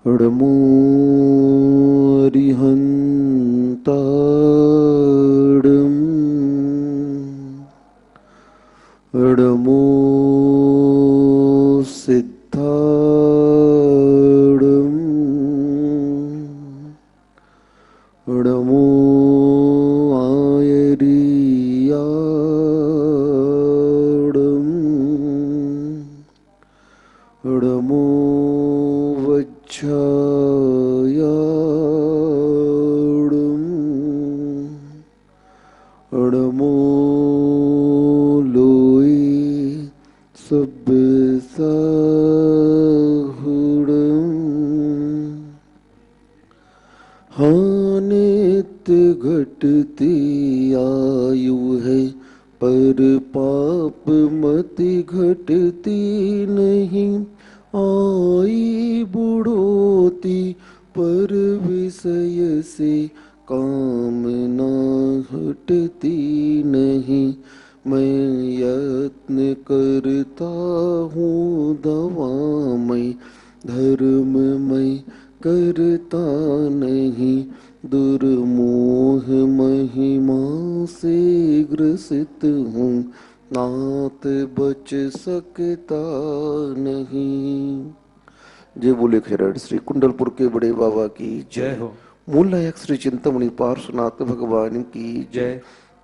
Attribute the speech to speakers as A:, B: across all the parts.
A: अडमो अरिहंताडम अडमो सिद्धाडम अडमो आयरियाडम अडमो वज्झायाडम अडमो लोई सब साहुडम हानित घटती आयु है पर पाप मति घटती नहीं। आई बुढ़ोती पर विषय से कामना हटती नहीं। मैं यत्न करता हूँ दवामय धर्ममय करता नहीं। दुर्मोह महिमा से ग्रसित हूँ नात बच सकता नहीं। जय बोले खैरड़ श्री कुंडलपुर के बड़े बाबा की जय हो। मूल नायक श्री चिंतामणि पार्श्वनाथ भगवान की जय।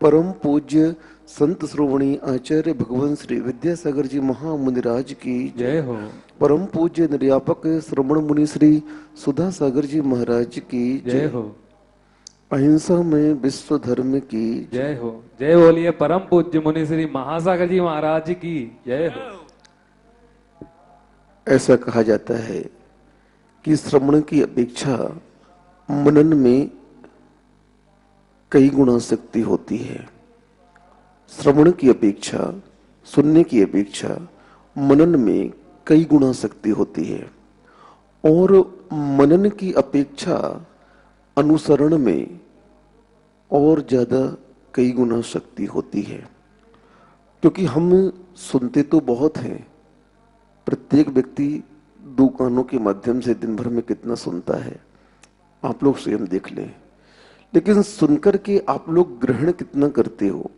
A: परम पूज्य संत श्रोवणी आचार्य भगवान श्री विद्यासागर जी महामुनिराज की जय हो। परम पूज्य निर्यापक श्रवण मुनि श्री सुधा सागर जी महाराज की जय हो। अहिंसा में विश्व धर्म की
B: जय हो। जय बोलिए परम पूज्य मुनि श्री महासागर जी महाराज की जय हो।
A: ऐसा कहा जाता है कि श्रवण की अपेक्षा मनन में कई गुना शक्ति होती है। श्रवण की अपेक्षा, सुनने की अपेक्षा मनन में कई गुना शक्ति होती है और मनन की अपेक्षा अनुसरण में और ज्यादा कई गुना शक्ति होती है। क्योंकि हम सुनते तो बहुत हैं, प्रत्येक व्यक्ति दो कानों के माध्यम से दिन भर में कितना सुनता है आप लोग स्वयं देख लें। लेकिन सुनकर के आप लोग ग्रहण कितना करते हो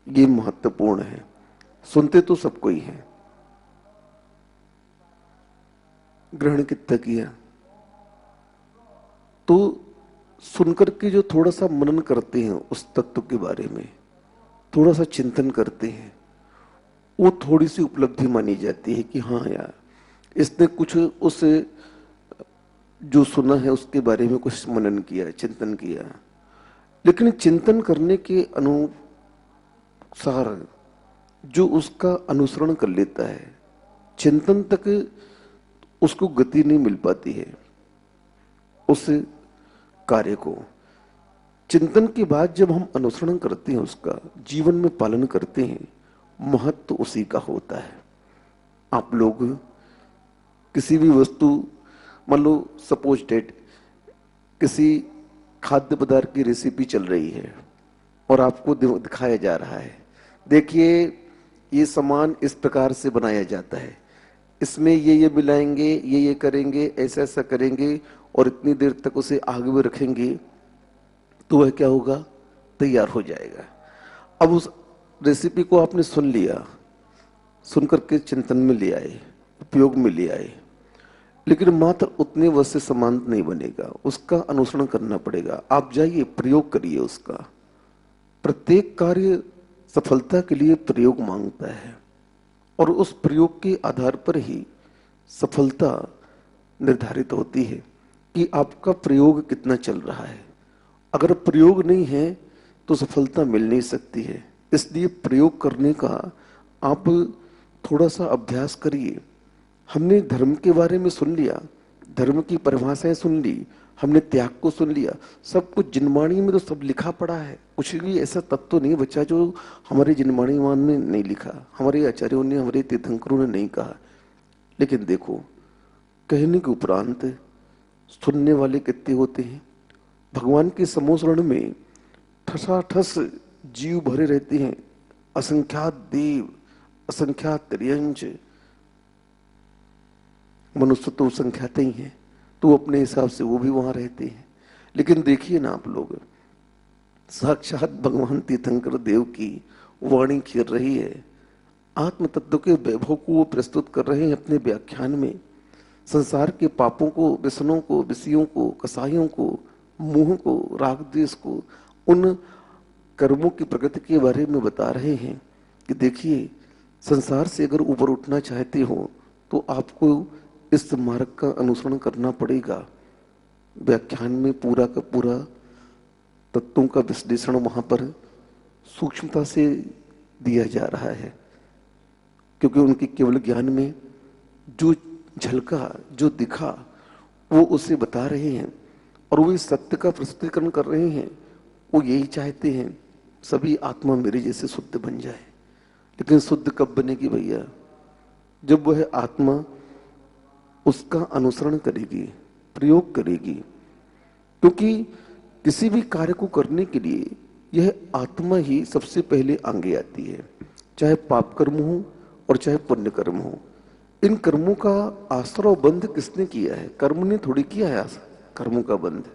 A: ये महत्वपूर्ण है। सुनते तो सबको ही है, ग्रहण कितना किया। तो सुनकर के जो थोड़ा सा मनन करते हैं उस तत्व के बारे में, थोड़ा सा चिंतन करते हैं, वो थोड़ी सी उपलब्धि मानी जाती है कि हाँ यार इसने कुछ उस जो सुना है उसके बारे में कुछ मनन किया, चिंतन किया। लेकिन चिंतन करने के अनुसार जो उसका अनुसरण कर लेता है, चिंतन तक उसको गति नहीं मिल पाती है उस कार्य को। चिंतन के बाद जब हम अनुसरण करते हैं, उसका जीवन में पालन करते हैं, महत्व उसी का होता है। आप लोग किसी भी वस्तु, मान लो सपोज डेट किसी खाद्य पदार्थ की रेसिपी चल रही है और आपको दिखाया जा रहा है, देखिए ये सामान इस प्रकार से बनाया जाता है, इसमें ये मिलाएंगे, ये करेंगे, ऐसा ऐसा करेंगे और इतनी देर तक उसे आग में रखेंगे तो वह क्या होगा, तैयार हो जाएगा। अब उस रेसिपी को आपने सुन लिया, सुनकर के चिंतन में ले आए, उपयोग में ले आए, लेकिन मात्र उतने वह से समान नहीं बनेगा, उसका अनुसरण करना पड़ेगा। आप जाइए, प्रयोग करिए उसका। प्रत्येक कार्य सफलता के लिए प्रयोग मांगता है और उस प्रयोग के आधार पर ही सफलता निर्धारित होती है कि आपका प्रयोग कितना चल रहा है। अगर प्रयोग नहीं है तो सफलता मिल नहीं सकती है। इसलिए प्रयोग करने का आप थोड़ा सा अभ्यास करिए। हमने धर्म के बारे में सुन लिया, धर्म की परिभाषाएं सुन ली, हमने त्याग को सुन लिया, सब कुछ जिनवाणी में तो सब लिखा पड़ा है। कुछ भी ऐसा तत्व तो नहीं बचा जो हमारे जिनवाणीमान में नहीं लिखा, हमारे आचार्यों ने, हमारे तीर्थंकरों ने नहीं कहा। लेकिन देखो, कहने के उपरांत सुनने वाले कितने होते हैं। भगवान के समोसरण में ठसाठस जीव भरे रहते हैं, असंख्यात देव, असंख्यात त्रियंश, मनुष्य तो संख्याते ही हैं। तो अपने हिसाब से वो भी वहां रहते हैं। लेकिन देखिए ना आप लोग, साक्षात भगवान तीर्थंकर देव की वाणी खिर रही है, आत्म तत्व के वैभव को वो प्रस्तुत कर रहे हैं अपने व्याख्यान में। संसार के पापों को, व्यसनों को, विषयों को, कसाइयों को, मोह को, राग द्वेष को, उन कर्मों की प्रगति के बारे में बता रहे हैं कि देखिए, संसार से अगर ऊपर उठना चाहते हो तो आपको इस मार्ग का अनुसरण करना पड़ेगा। व्याख्यान में पूरा का पूरा तत्वों का विश्लेषण वहां पर सूक्ष्मता से दिया जा रहा है, क्योंकि उनके केवल ज्ञान में जो झलका, जो दिखा, वो उसे बता रहे हैं और वो इस सत्य का प्रस्तुतिकरण कर रहे हैं। वो यही चाहते हैं सभी आत्मा मेरे जैसे शुद्ध बन जाए। लेकिन शुद्ध कब बनेगी भैया? जब वह आत्मा उसका अनुसरण करेगी, प्रयोग करेगी। क्योंकि किसी भी कार्य को करने के लिए यह आत्मा ही सबसे पहले आगे आती है, चाहे पाप कर्म हो और चाहे पुण्य कर्म हो। इन कर्मों का आश्रय और बंध किसने किया है? कर्म ने थोड़ी किया है कर्मों का बंध।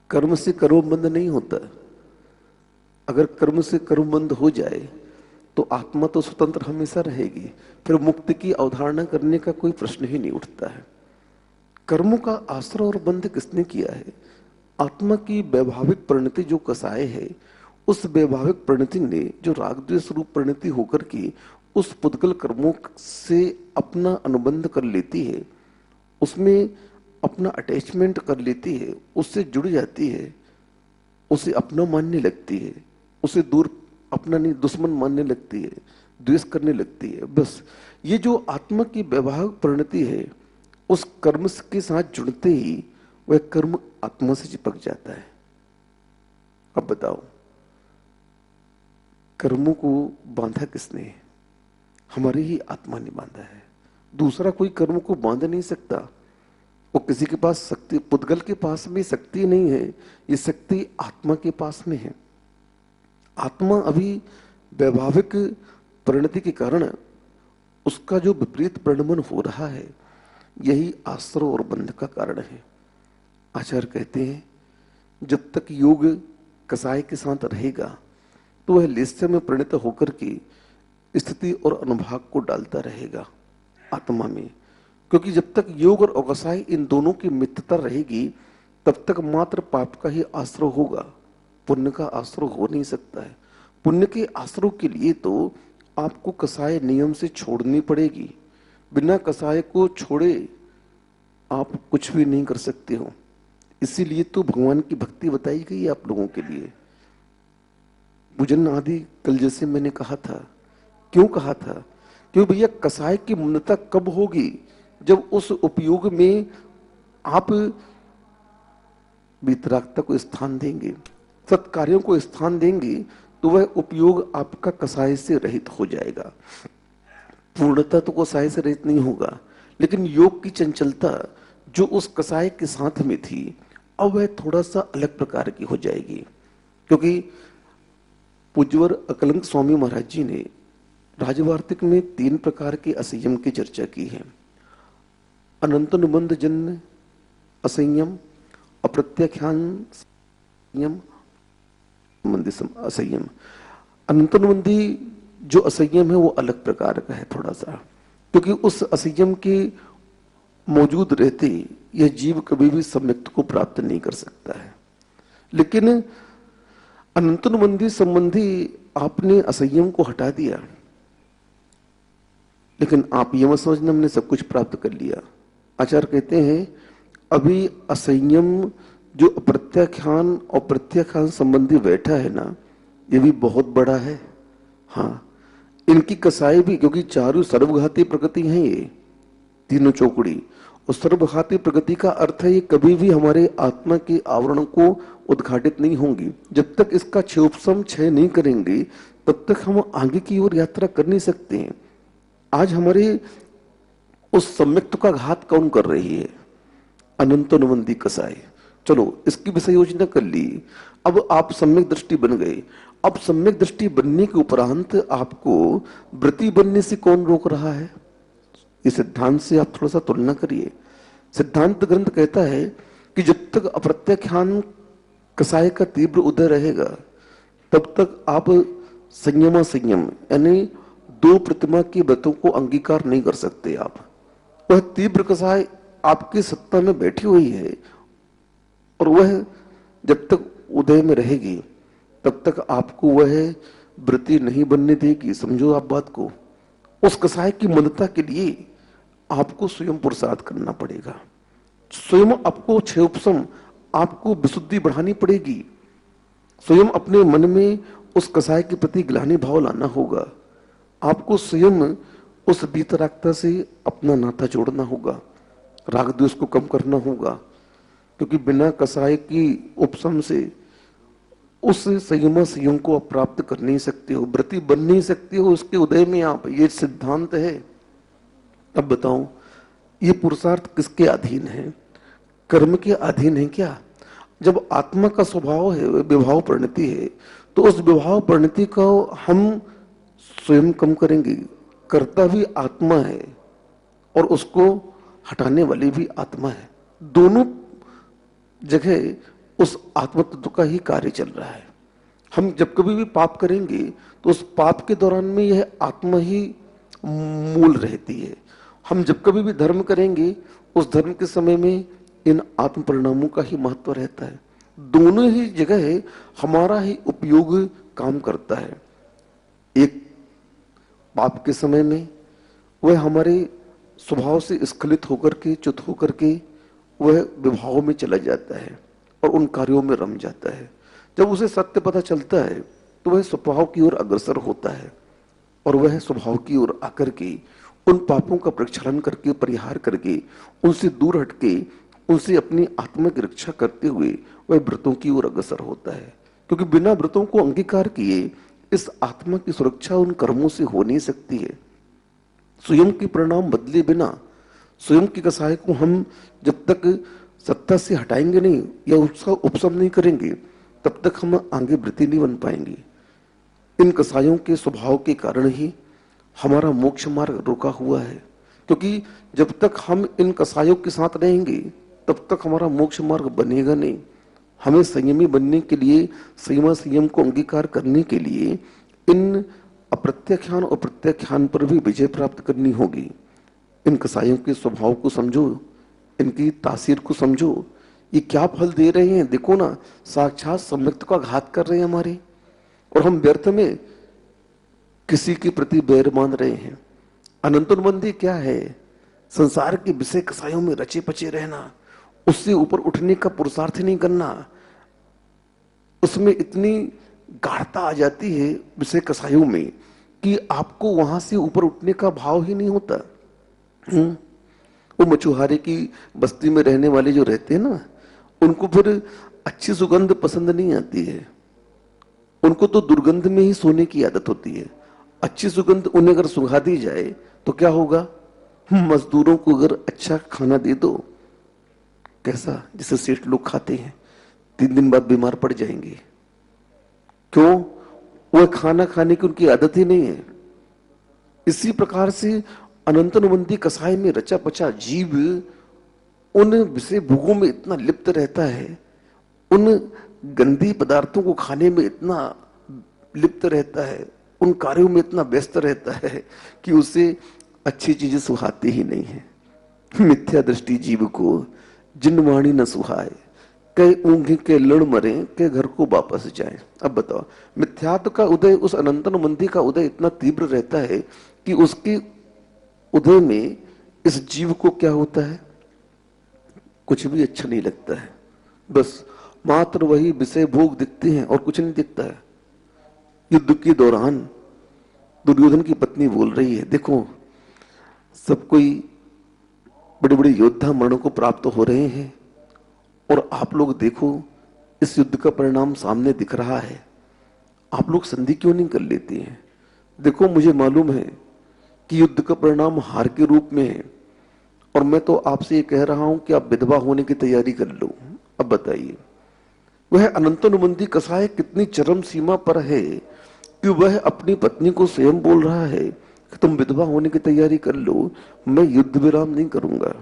A: कर्म से कर्म बंध नहीं होता। अगर कर्म से कर्म बंध हो जाए तो आत्मा तो स्वतंत्र हमेशा रहेगी, फिर मुक्ति की अवधारणा करने का कोई प्रश्न ही नहीं उठता है। कर्मों का आश्रय और बंध किसने किया है? आत्मा की वैभाविक परिणति जो कसाय है, उस वैभाविक परिणति ने जो राग द्वेष रूप परिणति होकर के उस पुद्गल कर्मों से अपना अनुबंध कर लेती है, उसमें अपना अटैचमेंट कर लेती है, उससे जुड़ जाती है, उसे अपना मानने लगती है, उसे दूर अपना नहीं दुश्मन मानने लगती है, द्वेष करने लगती है। बस ये जो आत्मा की वैवाहिक परिणति है, उस कर्म के साथ जुड़ते ही वह कर्म आत्मा से चिपक जाता है। अब बताओ, कर्मों को बांधा किसने? हमारी ही आत्मा ने बांधा है। दूसरा कोई कर्म को बांध नहीं सकता। वो किसी के पास शक्ति, पुद्गल के पास में शक्ति नहीं है, ये शक्ति आत्मा के पास में है। आत्मा अभी वैभाविक परिणति के कारण उसका जो विपरीत परिणमन हो रहा है, यही आश्रय और बंध का कारण है। आचार्य कहते हैं, जब तक योग कसाय के साथ रहेगा तो वह लेस्य में परिणत होकर के स्थिति और अनुभाग को डालता रहेगा आत्मा में। क्योंकि जब तक योग और अकसाय इन दोनों की मित्रता रहेगी, तब तक मात्र पाप का ही आश्रय होगा, पुण्य का आश्रय हो नहीं सकता है। पुण्य के आश्रय के लिए तो आपको कसाय नियम से छोड़नी पड़ेगी। बिना कसाय को छोड़े आप कुछ भी नहीं कर सकते हो। इसीलिए तो भगवान की भक्ति बताई गई है आप लोगों के लिए। पूजन आदि कल जैसे मैंने कहा था, क्यों कहा था? क्यों भैया, कसाय की मूर्णता कब होगी? जब उस उपयोग में आप वितरागता को स्थान देंगे, सत्कार्यों को स्थान देंगे, तो वह उपयोग आपका कसाय से रहित हो जाएगा। पूर्णता तो कसाय से रहित नहीं होगा, लेकिन योग की चंचलता जो उस कसाय के साथ में थी, अब वह थोड़ा सा अलग प्रकार की हो जाएगी। क्योंकि पूज्यवर अकलंक स्वामी महाराज जी ने राजवार्तिक में 3 प्रकार के असंयम की चर्चा की है। अनंत अनुबंध जन्य असंयम, अप्रत्याख्यान संयम, असंयम। अनंत अनुबंधी जो असंयम है वो अलग प्रकार का है थोड़ा सा, क्योंकि उस असंयम के मौजूद रहते यह जीव कभी भी सम्यक्त को प्राप्त नहीं कर सकता है। लेकिन अनंतनुबंधी संबंधी आपने असंयम को हटा दिया, लेकिन आप ये मत समझना हमने सब कुछ प्राप्त कर लिया। आचार्य कहते हैं, अभी असंयम जो अप्रत्याख्यान और प्रत्याख्यान संबंधी बैठा है ना, ये भी बहुत बड़ा है। हाँ, इनकी कसाई भी, क्योंकि चारों सर्वघाती प्रकृति हैं ये तीनों चौकड़ी। और सर्वघाती प्रगति का अर्थ है ये कभी भी हमारे आत्मा के आवरण को उद्घाटित नहीं होंगी। जब तक इसका क्षयोपशम क्षय नहीं करेंगे, तब तक हम आगे की ओर यात्रा कर नहीं सकते हैं। आज हमारे उस सम्यक्त का घात कौन कर रही है? अनंत अनुबंधी कसाई। चलो, इसकी विषय योजना कर ली। अब आप सम्यक दृष्टि बन गए। अब सम्यक दृष्टि बनने के उपरांत आपको वृत्ति बनने से कौन रोक रहा है? इस सिद्धांत से आप थोड़ा सा तुलना करिए। सिद्धांत ग्रंथ कहता है कि जब तक अप्रत्याख्यान कसाय का तीव्र उदय रहेगा तब तक आप संयम संयम यानी दो प्रतिमा की व्रतों को अंगीकार नहीं कर सकते। आप वह तीव्र कसाय आपकी सत्ता में बैठी हुई है और वह जब तक उदय में रहेगी तब तक आपको वह व्रती नहीं बनने देगी। समझो आप बात को। उस कसाय की मंदता के लिए आपको स्वयं पुरुषार्थ करना पड़ेगा। स्वयं आपको क्षय उपशम, आपको विशुद्धि बढ़ानी पड़ेगी। स्वयं अपने मन में उस कसाय के प्रति ग्लानि भाव लाना होगा। आपको स्वयं उस वीतरागता से अपना नाता जोड़ना होगा, राग द्वेष को कम करना होगा, क्योंकि बिना कसाय की उपशम से उस संयम संयम को आप प्राप्त कर नहीं सकते हो, व्रती बन नहीं सकते हो उसके उदय में आप। ये सिद्धांत है। अब बताओ, ये पुरुषार्थ किसके अधीन है? कर्म के अधीन है क्या? जब आत्मा का स्वभाव है, विभाव परिणति है, तो उस विभाव परिणति को हम स्वयं कम करेंगे। कर्ता भी आत्मा है और उसको हटाने वाली भी आत्मा है। दोनों जगह उस आत्म तत्व का ही कार्य चल रहा है। हम जब कभी भी पाप करेंगे तो उस पाप के दौरान में यह आत्मा ही मूल रहती है। हम जब कभी भी धर्म करेंगे उस धर्म के समय में इन आत्म परिणामों का ही महत्व रहता है। दोनों ही जगह हमारा ही उपयोग काम करता है। एक पाप के समय में वह हमारे स्वभाव से स्खलित होकर के, च्युत होकर के वह विभाव में चला जाता है और उन कार्यों में रम जाता है। जब उसे सत्य पता चलता है तो वह स्वभाव की ओर अग्रसर होता है और वह स्वभाव की ओर आकर के उन पापों का प्रक्षालन करके, परिहार करके, उनसे दूर हटके, उनसे अपनी आत्मा की रक्षा करते हुए वह व्रतों की ओर अग्रसर होता है। क्योंकि बिना व्रतों को अंगीकार किए इस आत्मा की सुरक्षा उन कर्मों से हो नहीं सकती है। स्वयं के परिणाम बदले बिना, स्वयं की कसाय को हम जब तक सत्ता से हटाएंगे नहीं या उसका उपशम नहीं करेंगे तब तक हम आगे व्रती नहीं बन पाएंगे। इन कसायों के स्वभाव के कारण ही हमारा मोक्ष मार्ग रुका हुआ है। क्योंकि जब तक हम इन कसायों के साथ रहेंगे तब तक हमारा मोक्ष मार्ग बनेगा नहीं। हमें संयमी बनने के लिए, संयम संयम को अंगीकार करने के लिए इन अप्रत्याख्यान और प्रत्याख्यान पर भी विजय प्राप्त करनी होगी। इन कसायों के स्वभाव को समझो, इनकी तासीर को समझो। ये क्या फल दे रहे हैं देखो ना। साक्षात सम्यक्त का घात कर रहे हैं हमारे, और हम व्यर्थ में किसी के प्रति बैर मान रहे हैं। अनंतोन्बंधी क्या है? संसार के विषय कसायों में रचे पचे रहना, उससे ऊपर उठने का पुरुषार्थ नहीं करना। उसमें इतनी गाढ़ता आ जाती है विषय कसायों में कि आपको वहां से ऊपर उठने का भाव ही नहीं होता। वो मछुआरे की बस्ती में रहने वाले जो रहते हैं ना, उनको फिर अच्छी सुगंध पसंद नहीं आती है। उनको तो दुर्गंध में ही सोने की आदत होती है। अच्छी सुगंध उन्हें अगर सुंघा दी जाए तो क्या होगा? मजदूरों को अगर अच्छा खाना दे दो, कैसा जिसे सेठ लोग खाते हैं, 3 दिन बाद बीमार पड़ जाएंगे। क्यों? वह खाना खाने की उनकी आदत ही नहीं है। इसी प्रकार से अनंतनुबंधी कसाय में रचा पचा जीव उन विषय भोगों में इतना लिप्त रहता है, उन गंदी पदार्थों को खाने में इतना लिप्त रहता है, उन कार्यों में इतना व्यस्त रहता है कि उसे अच्छी चीजें सुहाती ही नहीं है। मिथ्या दृष्टि जीव को जिन वाणी न सुहाए, कई ऊँघे के लड़ मरे, के घर को वापस जाए। अब बताओ, मिथ्यात्व का उदय, उस अनंतनुबंधी का उदय इतना तीव्र रहता है कि उसके उदय में इस जीव को क्या होता है? कुछ भी अच्छा नहीं लगता है। बस मात्र वही विषय भोग दिखते हैं और कुछ नहीं दिखता है। युद्ध के दौरान दुर्योधन की पत्नी बोल रही है, देखो सब कोई बड़े बड़े योद्धा मरणों को प्राप्त हो रहे हैं और आप लोग देखो इस युद्ध का परिणाम सामने दिख रहा है, आप लोग संधि क्यों नहीं कर लेती हैं? देखो मुझे मालूम है कि युद्ध का परिणाम हार के रूप में है और मैं तो आपसे ये कह रहा हूं कि आप विधवा होने की तैयारी कर लो। अब बताइए, वह अनंतनुबंधी कसाय कितनी चरम सीमा पर है कि वह अपनी पत्नी को स्वयं बोल रहा है कि तुम विधवा होने की तैयारी कर लो, मैं युद्ध विराम नहीं करूंगा।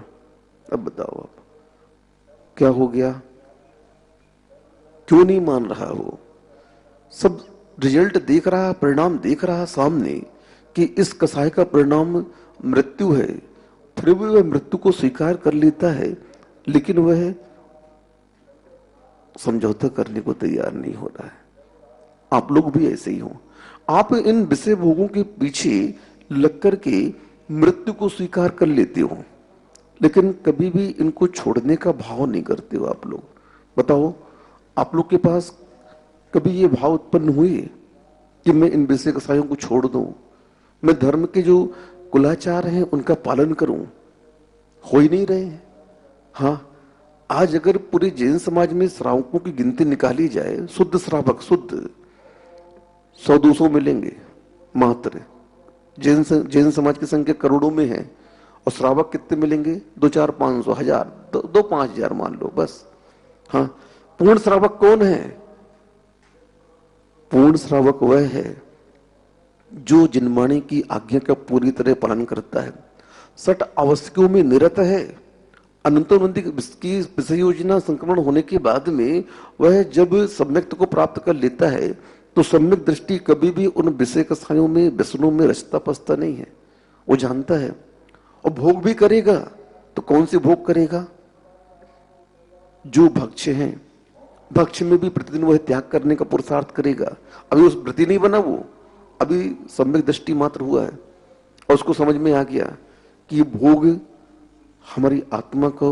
A: अब बताओ आप क्या हो गया, क्यों नहीं मान रहा वो? सब रिजल्ट देख रहा, परिणाम देख रहा सामने कि इस कसाय का परिणाम मृत्यु है, फिर भी वह मृत्यु को स्वीकार कर लेता है, लेकिन वह समझौता करने को तैयार नहीं हो रहा है। आप लोग भी ऐसे ही हो। आप इन विषय भोगों के पीछे लग करके मृत्यु को स्वीकार कर लेते हो, लेकिन कभी भी इनको छोड़ने का भाव नहीं करते हो आप लोग। बताओ, आप लोग के पास कभी ये भाव उत्पन्न हुए कि मैं इन विषय कसायों को छोड़ दूं, मैं धर्म के जो कुलाचार हैं उनका पालन करूं? हो ही नहीं रहे हैं। हाँ, आज अगर पूरे जैन समाज में श्रावकों की गिनती निकाली जाए, शुद्ध श्रावक शुद्ध 100-200 मिलेंगे मात्र। जैन समाज की संख्या करोड़ों में है, और श्रावक कितने मिलेंगे? 2-4-500 हजार, 2-5 हजार मान लो बस। हाँ, पूर्ण श्रावक कौन है? पूर्ण श्रावक वह है जो जिनवाणी की आज्ञा का पूरी तरह पालन करता है, 60 आवश्यकों में निरत है। अनंतोन्नति की विषय योजना संक्रमण होने के बाद में वह जब सम्यक्त को प्राप्त कर लेता है, तो सम्यक दृष्टि कभी भी उन विषय कसायों में, व्यसनों में रचता पसता नहीं है। वो जानता है, और भोग भी करेगा। तो कौन से भोग करेगा? जो भक्ष हैं, भक्ष में भी प्रतिदिन वह त्याग करने का पुरुषार्थ करेगा। अभी उस व्रति नहीं बना वो, अभी सम्यक दृष्टि मात्र हुआ है, और उसको समझ में आ गया कि ये भोग हमारी आत्मा को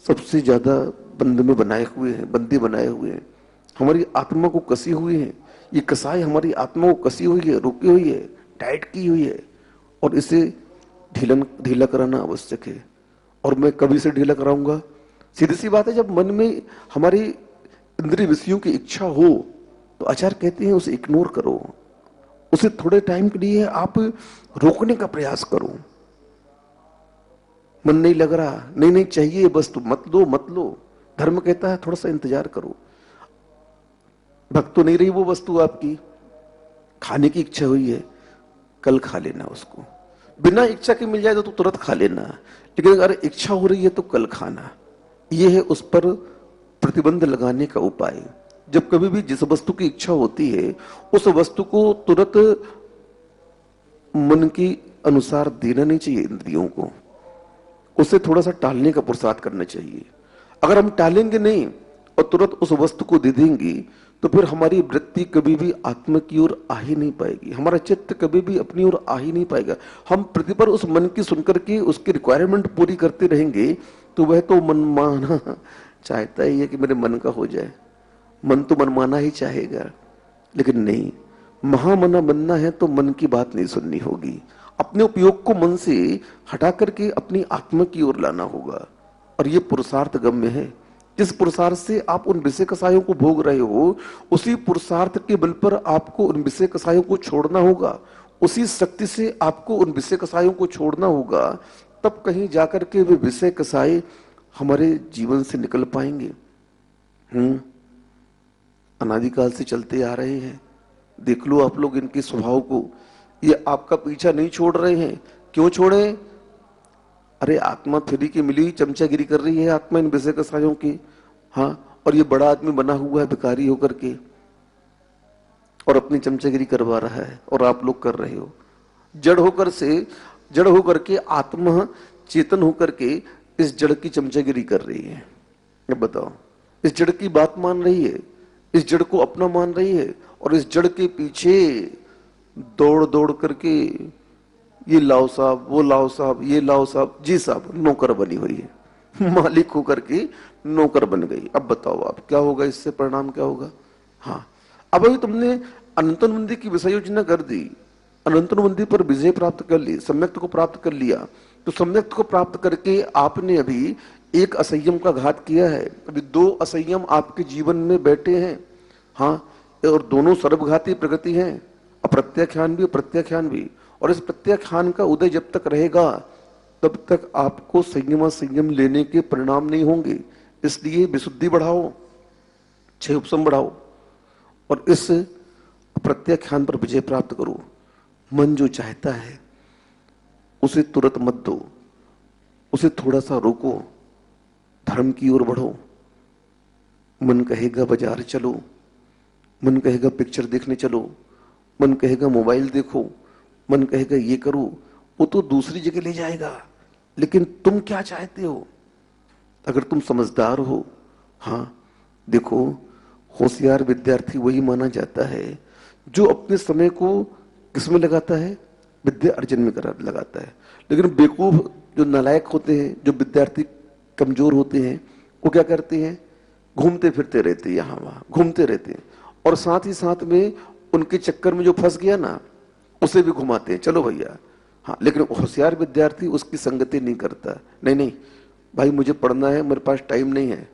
A: सबसे ज्यादा बंध में बनाए हुए हैं, बंदी बनाए हुए हैं, हमारी आत्मा को कसी हुई है। ये कसाई हमारी आत्मा को कसी हुई है, रोकी हुई है, टाइट की हुई है, और इसे ढीला कराना आवश्यक है। और मैं कभी से ढीला कराऊंगा? सीधी सी बात है, जब मन में हमारी इंद्रिय विषयों की इच्छा हो तो आचार्य कहते हैं उसे इग्नोर करो, उसे थोड़े टाइम के लिए आप रोकने का प्रयास करो। मन नहीं लग रहा, नहीं नहीं चाहिए वस्तु, मत लो मत लो। धर्म कहता है थोड़ा सा इंतजार करो। भक्त तो नहीं रही वो वस्तु आपकी, खाने की इच्छा हुई है, कल खा लेना उसको। बिना इच्छा के मिल जाए तो तुरंत खा लेना, लेकिन अगर इच्छा हो रही है तो कल खाना। यह है उस पर प्रतिबंध लगाने का उपाय। जब कभी भी जिस वस्तु की इच्छा होती है, उस वस्तु को तुरंत मन की अनुसार देना नहीं चाहिए इंद्रियों को, उसे थोड़ा सा टालने का पुरुषार्थ करना चाहिए। अगर हम टालेंगे नहीं और तुरंत उस वस्तु को दे देंगे, तो फिर हमारी वृत्ति कभी भी आत्मा की ओर आ ही नहीं पाएगी, हमारा चित्त कभी भी अपनी ओर आ ही नहीं पाएगा। हम प्रतिपर उस मन की सुनकर के उसकी रिक्वायरमेंट पूरी करते रहेंगे, तो वह तो मनमाना चाहता ही है कि मेरे मन का हो जाए। मन तो मनमाना ही चाहेगा, लेकिन नहीं, महामना बनना है तो मन की बात नहीं सुननी होगी। अपने उपयोग को मन से हटा करके अपनी आत्मा की ओर लाना होगा, और ये पुरुषार्थ गम्य है। जिस पुरुषार्थ से आप उन विषय कसायों को भोग रहे हो, उसी पुरुषार्थ के बल पर आपको उन विषय कसायों को छोड़ना होगा, उसी शक्ति से आपको उन विषय कसायों को छोड़ना होगा। तब कहीं जाकर के वे विषय कसाय हमारे जीवन से निकल पाएंगे। अनादिकाल से चलते आ रहे हैं, देख लो आप लोग इनके स्वभाव को। ये आपका पीछा नहीं छोड़ रहे हैं, क्यों छोड़े? अरे आत्मा फ्री की मिली, चमचागिरी कर रही है आत्मा इन विषय कसायों की। हाँ, और ये बड़ा आदमी बना हुआ है भिखारी होकर के, और अपनी चमचागिरी करवा रहा है, और आप लोग कर रहे हो। जड़ होकर के आत्मा चेतन होकर के इस जड़ की चमचागिरी कर रही है। अब बताओ, इस जड़ की बात मान रही है, इस जड़ को अपना मान रही है, और इस जड़ के पीछे दौड़ दौड़ करके ये लाओ साहब, वो लाओ साहब, ये लाओ साहब, जी साहब, नौकर बनी हुई है, मालिक होकर के नौकर बन गई। अब बताओ आप क्या होगा, इससे परिणाम क्या होगा? हाँ, अब अभी तुमने अनंतोन्नति की विषय योजना कर दी, अनंतोन्नति पर विजय प्राप्त कर ली, सम्यक्त को प्राप्त कर लिया, तो सम्यक्त को प्राप्त करके आपने अभी एक असंयम का घात किया है। अभी 2 असंयम आपके जीवन में बैठे हैं। हाँ, और दोनों सर्वघाती प्रगति हैं, अप्रत्याख्यान भी अप्रत्याख्यान भी। और इस प्रत्याख्यान का उदय जब तक रहेगा, तब तक आपको संयम लेने के परिणाम नहीं होंगे। इसलिए विशुद्धि बढ़ाओ, 6 उपशम बढ़ाओ, और इस प्रत्याख्यान पर विजय प्राप्त करो। मन जो चाहता है उसे तुरंत मत दो, उसे थोड़ा सा रोको, धर्म की ओर बढ़ो। मन कहेगा बाजार चलो, मन कहेगा पिक्चर देखने चलो, मन कहेगा मोबाइल देखो, मन कहेगा ये करो, वो तो दूसरी जगह ले जाएगा। लेकिन तुम क्या चाहते हो? अगर तुम समझदार हो, हाँ देखो, होशियार विद्यार्थी वही माना जाता है जो अपने समय को किसमें लगाता है? विद्या अर्जन में लगाता है। लेकिन बेवकूफ जो नालायक होते हैं, जो विद्यार्थी कमजोर होते हैं, वो क्या करते हैं? घूमते फिरते रहते हैं, यहां वहां घूमते रहते हैं, और साथ ही साथ में उनके चक्कर में जो फंस गया ना, उसे भी घुमाते हैं, चलो भैया। हाँ, लेकिन होशियार विद्यार्थी उसकी संगति नहीं करता। नहीं नहीं भाई, मुझे पढ़ना है, मेरे पास टाइम नहीं है,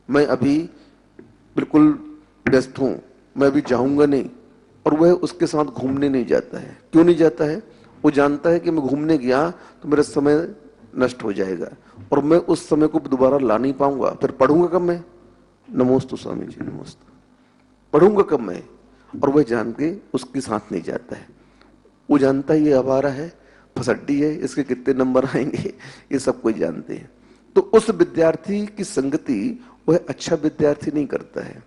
A: मैं अभी बिल्कुल व्यस्त हूं, मैं अभी जाऊंगा नहीं। और वह उसके साथ घूमने नहीं जाता है। क्यों नहीं जाता है? वो जानता है कि मैं घूमने गया तो मेरा समय नष्ट हो जाएगा और मैं उस समय को दोबारा ला नहीं पाऊंगा। फिर पढ़ूंगा कब मैं? नमोस्तु स्वामी जी, नमोस्तु। पढ़ूंगा कब मैं? और वह जान के उसके साथ नहीं जाता है। वो जानता है ये आवारा है, फसड्डी है, इसके कितने नंबर आएंगे, ये सब कोई जानते हैं। तो उस विद्यार्थी की संगति वह अच्छा विद्यार्थी नहीं करता है।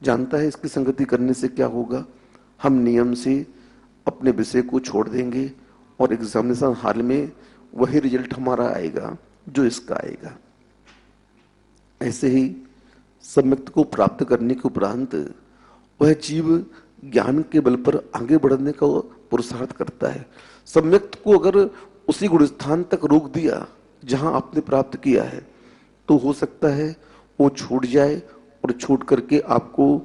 A: जानता है इसकी संगति करने से क्या होगा, हम नियम से अपने विषय को छोड़ देंगे और एग्जामिनेशन हॉल में वही रिजल्ट हमारा आएगा जो इसका आएगा। ऐसे ही सम्यक्त को प्राप्त करने के उपरांत वह जीव ज्ञान के बल पर आगे बढ़ने का पुरुषार्थ करता है। सम्यक्त को अगर उसी गुण स्थान तक रोक दिया जहां आपने प्राप्त किया है, तो हो सकता है वो छूट जाए और छूट करके आपको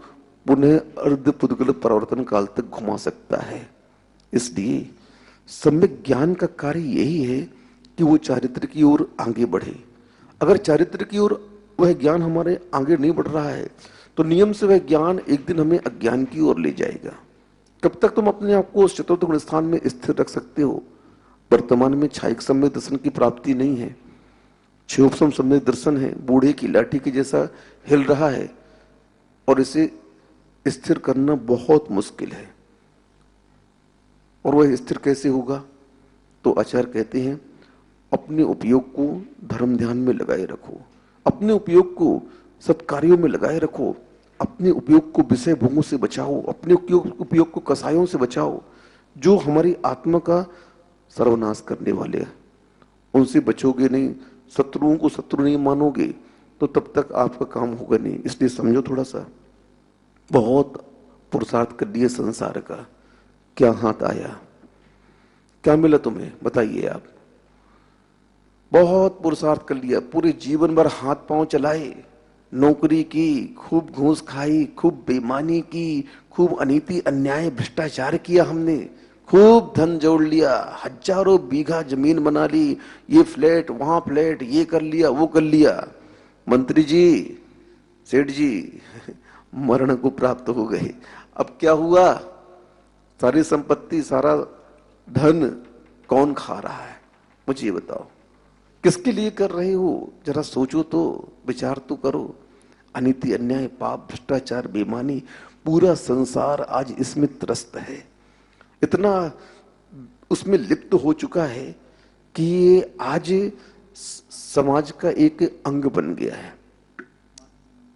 A: पुनः अर्ध पुद्गल परिवर्तन काल तक घुमा सकता है। इसलिए सम्यक ज्ञान का कार्य यही है कि वो चारित्र की ओर आगे बढ़े। अगर चारित्र की ओर वह ज्ञान हमारे आगे नहीं बढ़ रहा है तो नियम से वह ज्ञान एक दिन हमें अज्ञान की ओर ले जाएगा। कब तक तुम अपने आप को उस चतुर्थ गुण स्थान में स्थिर रख सकते हो? वर्तमान में छायिक सम्यक दर्शन की प्राप्ति नहीं है, क्षोभसम सम्यक दर्शन है, बूढ़े की लाठी के जैसा हिल रहा है, और इसे स्थिर करना बहुत मुश्किल है। और वह स्थिर कैसे होगा? तो आचार्य कहते हैं, अपने उपयोग को धर्म ध्यान में लगाए रखो, अपने उपयोग को सत्कार्यों में लगाए रखो, अपने उपयोग को विषय भोगों से बचाओ, अपने उपयोग को कसायों से बचाओ जो हमारी आत्मा का सर्वनाश करने वाले हैं। उनसे बचोगे नहीं, शत्रुओं को शत्रु नहीं मानोगे, तो तब तक आपका काम होगा नहीं। इसलिए समझो थोड़ा सा, बहुत पुरुषार्थ कर लिए संसार का, क्या हाथ आया, क्या मिला तुम्हें? बताइए आप। बहुत पुरुषार्थ कर लिया, पूरे जीवन भर हाथ पांव चलाए, नौकरी की, खूब घूस खाई, खूब बेईमानी की, खूब अनीति अन्याय भ्रष्टाचार किया हमने, खूब धन जोड़ लिया, हजारों बीघा जमीन बना ली, ये फ्लैट वहां फ्लैट, ये कर लिया वो कर लिया। मंत्री जी, सेठ जी, मरण को प्राप्त हो गए। अब क्या हुआ? सारी संपत्ति, सारा धन कौन खा रहा है? मुझे ये बताओ, किसके लिए कर रहे हो? जरा सोचो तो, विचार तो करो। अनीति अन्याय पाप भ्रष्टाचार बेईमानी, पूरा संसार आज इसमें त्रस्त है, इतना उसमें लिप्त हो चुका है कि ये आज समाज का एक अंग बन गया है।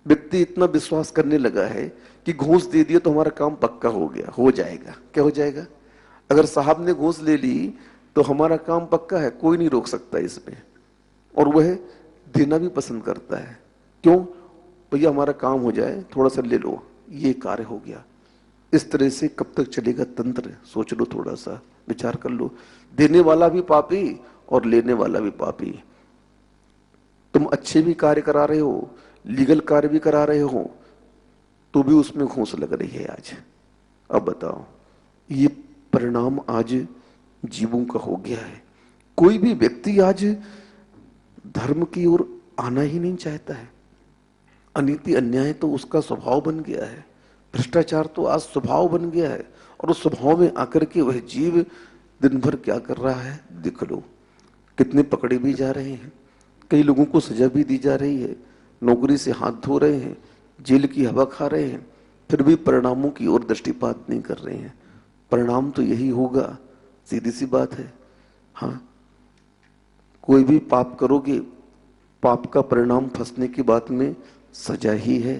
A: व्यक्ति इतना विश्वास करने लगा है कि घूस दे दिया तो हमारा काम पक्का हो गया, हो जाएगा। क्या हो जाएगा? अगर साहब ने घूस ले ली तो हमारा काम पक्का है, कोई नहीं रोक सकता इसमें। और वह देना भी पसंद करता है। क्यों? भैया हमारा काम हो जाए, थोड़ा सा ले लो, ये कार्य हो गया। इस तरह से कब तक चलेगा तंत्र? सोच लो, थोड़ा सा विचार कर लो। देने वाला भी पापी और लेने वाला भी पापी। तुम अच्छे भी कार्य करा रहे हो, लीगल कार्य भी करा रहे हो, तो भी उसमें घूस लग रही है आज। अब बताओ, ये परिणाम आज जीवों का हो गया है। कोई भी व्यक्ति आज धर्म की ओर आना ही नहीं चाहता है। अनीति अन्याय तो उसका स्वभाव बन गया है, भ्रष्टाचार तो आज स्वभाव बन गया है। और उस स्वभाव में आकर के वह जीव दिन भर क्या कर रहा है देख लो। कितने पकड़े भी जा रहे हैं, कई लोगों को सजा भी दी जा रही है, नौकरी से हाथ धो रहे हैं, जेल की हवा खा रहे हैं, फिर भी परिणामों की ओर दृष्टिपात नहीं कर रहे हैं। परिणाम तो यही होगा, सीधी सी बात है। हाँ, कोई भी पाप करोगे, पाप का परिणाम फंसने की बात में सजा ही है।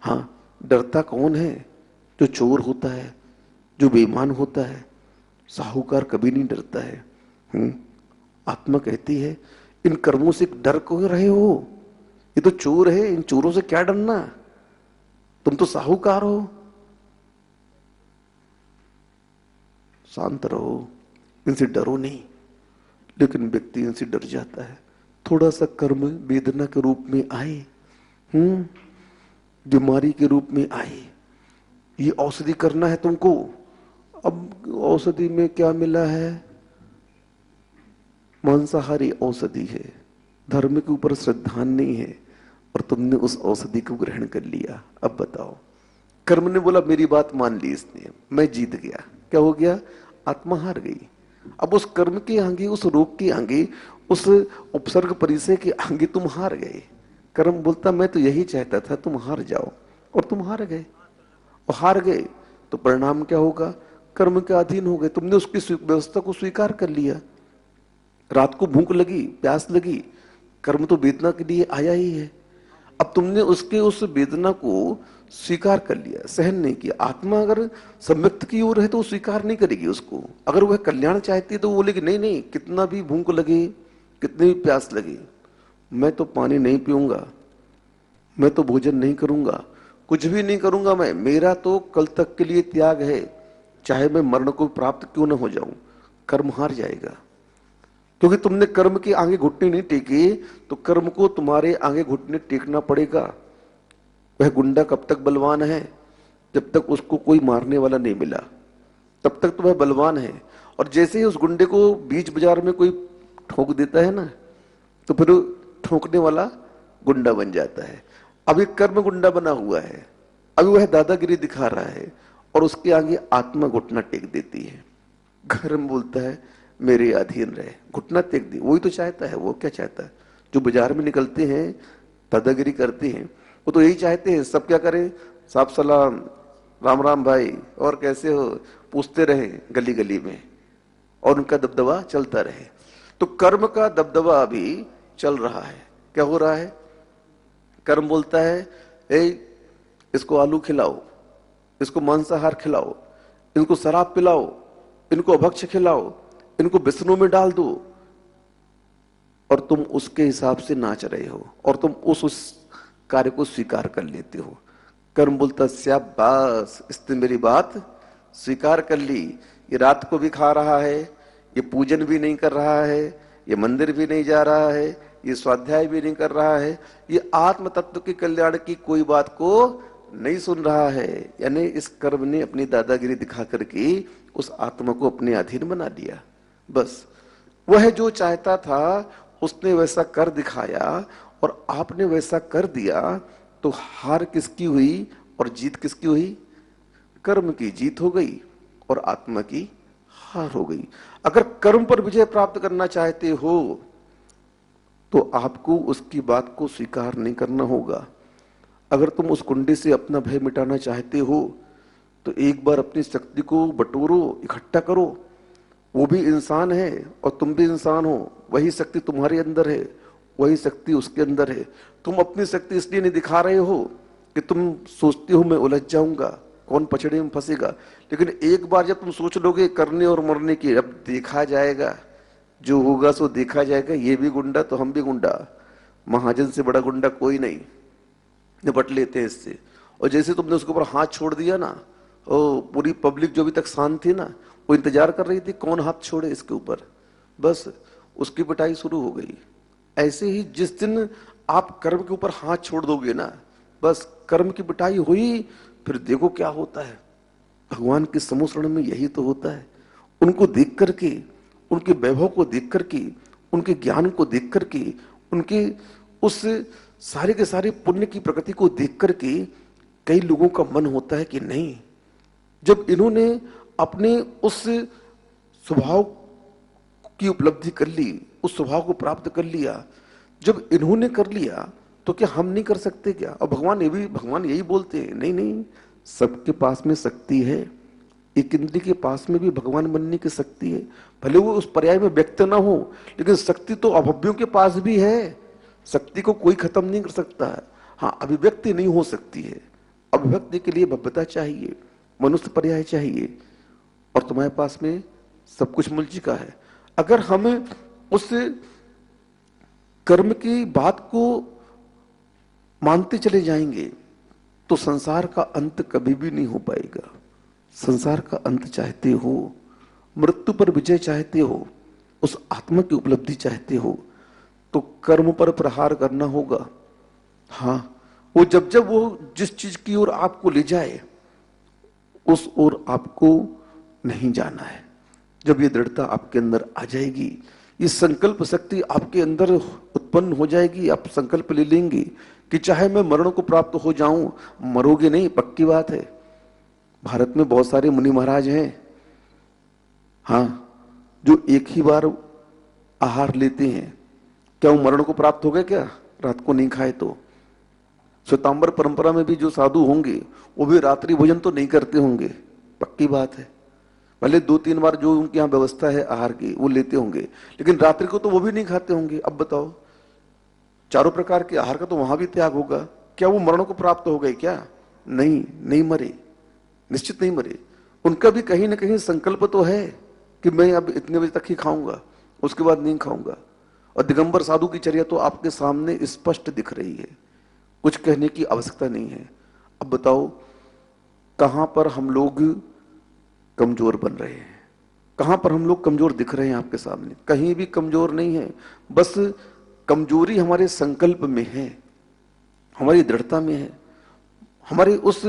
A: हाँ, डरता कौन है? जो चोर होता है, जो बेईमान होता है। साहूकार कभी नहीं डरता है। आत्मा कहती है इन कर्मों से डर क्यों रहे हो? ये तो चोर है, इन चोरों से क्या डरना? तुम तो साहूकार हो, शांत रहो, इनसे डरो नहीं। लेकिन व्यक्ति इनसे डर जाता है। थोड़ा सा कर्म वेदना के रूप में आए, बीमारी के रूप में आए, ये औषधि करना है तुमको। अब औषधि में क्या मिला है? मांसाहारी औषधि है, धर्म के ऊपर श्रद्धा नहीं है, और तुमने उस औषधि को ग्रहण कर लिया। अब बताओ, कर्म ने बोला मेरी बात मान ली इसने, मैं जीत गया। क्या हो गया? आत्मा हार गई। अब उस कर्म के आगे, उस रोग के आगे, उस उपसर्ग परिचय के आगे तुम हार गए। कर्म बोलता मैं तो यही चाहता था तुम हार जाओ, और तुम हार गए। और हार गए तो परिणाम क्या होगा? कर्म के अधीन हो गए, तुमने उसकी व्यवस्था को स्वीकार कर लिया। रात को भूख लगी, प्यास लगी, कर्म तो वेदना के लिए आया ही है। अब तुमने उसके उस वेदना को स्वीकार कर लिया, सहन नहीं किया। आत्मा अगर सम्यक्त की ओर है तो वो स्वीकार नहीं करेगी उसको। अगर वह कल्याण चाहती है तो वो बोलेगी नहीं नहीं, कितना भी भूख लगे, कितनी भी प्यास लगे, मैं तो पानी नहीं पीऊंगा, मैं तो भोजन नहीं करूंगा, कुछ भी नहीं करूंगा मैं, मेरा तो कल तक के लिए त्याग है, चाहे मैं मरण को प्राप्त क्यों न हो जाऊं। कर्म हार जाएगा, क्योंकि तुमने कर्म के आगे घुटने नहीं टेके, तो कर्म को तुम्हारे आगे घुटने टेकना पड़ेगा। वह गुंडा कब तक बलवान है? जब तक उसको कोई मारने वाला नहीं मिला, तब तक तो वह बलवान है। और जैसे ही उस गुंडे को बीच बाजार में कोई ठोक देता है ना, तो फिर ठोकने वाला गुंडा बन जाता है। अभी कर्म गुंडा बना हुआ है, अभी वह दादागिरी दिखा रहा है, और उसके आगे आत्मा घुटना टेक देती है। कर्म बोलता है मेरे अधीन रहे, घुटना टेक दी। वही तो चाहता है। वो क्या चाहता है? जो बाजार में निकलते हैं, दादागिरी करते हैं, वो तो यही चाहते हैं सब क्या करें, साहब सलाम, राम राम भाई, और कैसे हो, पूछते रहे गली गली में, और उनका दबदबा चलता रहे। तो कर्म का दबदबा अभी चल रहा है। क्या हो रहा है? कर्म बोलता है ए, इसको आलू खिलाओ, इसको मांसाहार खिलाओ, इनको शराब पिलाओ, इनको अभक्ष खिलाओ, इनको बिस्नों में डाल दो, और तुम उसके हिसाब से नाच रहे हो, और तुम उस कार्य को स्वीकार कर लेते हो। कर्म बोलता शाबाश, इसने मेरी बात स्वीकार कर ली। ये रात को भी खा रहा है, ये पूजन भी नहीं कर रहा है, ये मंदिर भी नहीं जा रहा है, ये स्वाध्याय भी नहीं कर रहा है, ये आत्म तत्व के कल्याण की कोई बात को नहीं सुन रहा है। यानी इस कर्म ने अपनी दादागिरी दिखा करके उस आत्मा को अपने अधीन बना लिया। बस वह जो चाहता था उसने वैसा कर दिखाया, और आपने वैसा कर दिया, तो हार किसकी हुई और जीत किसकी हुई? कर्म की जीत हो गई और आत्मा की हार हो गई। अगर कर्म पर विजय प्राप्त करना चाहते हो तो आपको उसकी बात को स्वीकार नहीं करना होगा। अगर तुम उस कुंडे से अपना भय मिटाना चाहते हो तो एक बार अपनी शक्ति को बटोरो, इकट्ठा करो। वो भी इंसान है और तुम भी इंसान हो, वही शक्ति तुम्हारे अंदर है, वही शक्ति उसके अंदर है। तुम अपनी शक्ति इसलिए नहीं दिखा रहे हो कि तुम सोचते हो मैं उलझ जाऊंगा, कौन पछड़े में फंसेगा। लेकिन एक बार जब तुम सोच लोगे करने और मरने की, अब देखा जाएगा, जो होगा सो देखा जाएगा। ये भी गुंडा तो हम भी गुंडा, महाजन से बड़ा गुंडा कोई नहीं, निपट लेते हैं इससे। और जैसे तुमने उसके ऊपर हाथ छोड़ दिया ना, ओ पूरी पब्लिक जो अभी तक शांत थी ना, वो इंतजार कर रही थी कौन हाथ छोड़े इसके ऊपर, बस उसकी पिटाई शुरू हो गई। ऐसे ही जिस दिन आप कर्म के ऊपर हाथ छोड़ दोगे ना, बस कर्म की पिटाई हुई, फिर देखो क्या होता है। भगवान के समूसरण में यही तो होता है। उनको देख करके, उनके वैभव को देख करके, उनके ज्ञान को देख करके, उनके उस सारे के सारे पुण्य की प्रकृति को देख करके कई लोगों का मन होता है कि नहीं, जब इन्होंने अपने उस स्वभाव की उपलब्धि कर ली, उस स्वभाव को प्राप्त कर लिया, जब इन्होंने कर लिया तो क्या हम नहीं कर सकते क्या? और भगवान यही बोलते हैं, नहीं नहीं, सबके पास में शक्ति है, एक इंद्री के पास में भी भगवान बनने की शक्ति है। भले वो उस पर्याय में व्यक्त ना हो, लेकिन शक्ति तो अभव्यों के पास भी है। शक्ति को कोई खत्म नहीं कर सकता है। हाँ, अभिव्यक्ति नहीं हो सकती है। अभिव्यक्ति के लिए भव्यता चाहिए, मनुष्य पर्याय चाहिए, और तुम्हारे पास में सब कुछ मिल चुका है। अगर हम उस कर्म की बात को मानते चले जाएंगे तो संसार का अंत कभी भी नहीं हो पाएगा। संसार का अंत चाहते हो, मृत्यु पर विजय चाहते हो, उस आत्मा की उपलब्धि चाहते हो, तो कर्म पर प्रहार करना होगा। हाँ, वो जब जब वो जिस चीज की ओर आपको ले जाए उस ओर आपको नहीं जाना है। जब ये दृढ़ता आपके अंदर आ जाएगी, ये संकल्प शक्ति आपके अंदर उत्पन्न हो जाएगी, आप संकल्प ले लेंगे कि चाहे मैं मरण को प्राप्त हो जाऊं। मरोगे नहीं, पक्की बात है। भारत में बहुत सारे मुनि महाराज हैं, हाँ, जो एक ही बार आहार लेते हैं। क्या वो मरण को प्राप्त हो गए क्या? रात को नहीं खाए तो? श्वेतांबर परंपरा में भी जो साधु होंगे वो भी रात्रि भोजन तो नहीं करते होंगे, पक्की बात है। भले 2-3 बार जो उनके यहाँ व्यवस्था है आहार की वो लेते होंगे, लेकिन रात्रि को तो वो भी नहीं खाते होंगे। अब बताओ, चारों प्रकार के आहार का तो वहां भी त्याग होगा। क्या वो मरण को प्राप्त हो गए क्या? नहीं, नहीं मरे, निश्चित नहीं मरे। उनका भी कहीं ना कहीं संकल्प तो है कि मैं अब इतने बजे तक ही खाऊंगा, उसके बाद नहीं खाऊंगा। और दिगंबर साधु की चर्या तो आपके सामने स्पष्ट दिख रही है, कुछ कहने की आवश्यकता नहीं है। अब बताओ, कहां पर हम लोग कमजोर बन रहे हैं, कहां पर हम लोग कमजोर दिख रहे हैं आपके सामने? कहीं भी कमजोर नहीं है, बस कमजोरी हमारे संकल्प में है, हमारी दृढ़ता में है। हमारे उस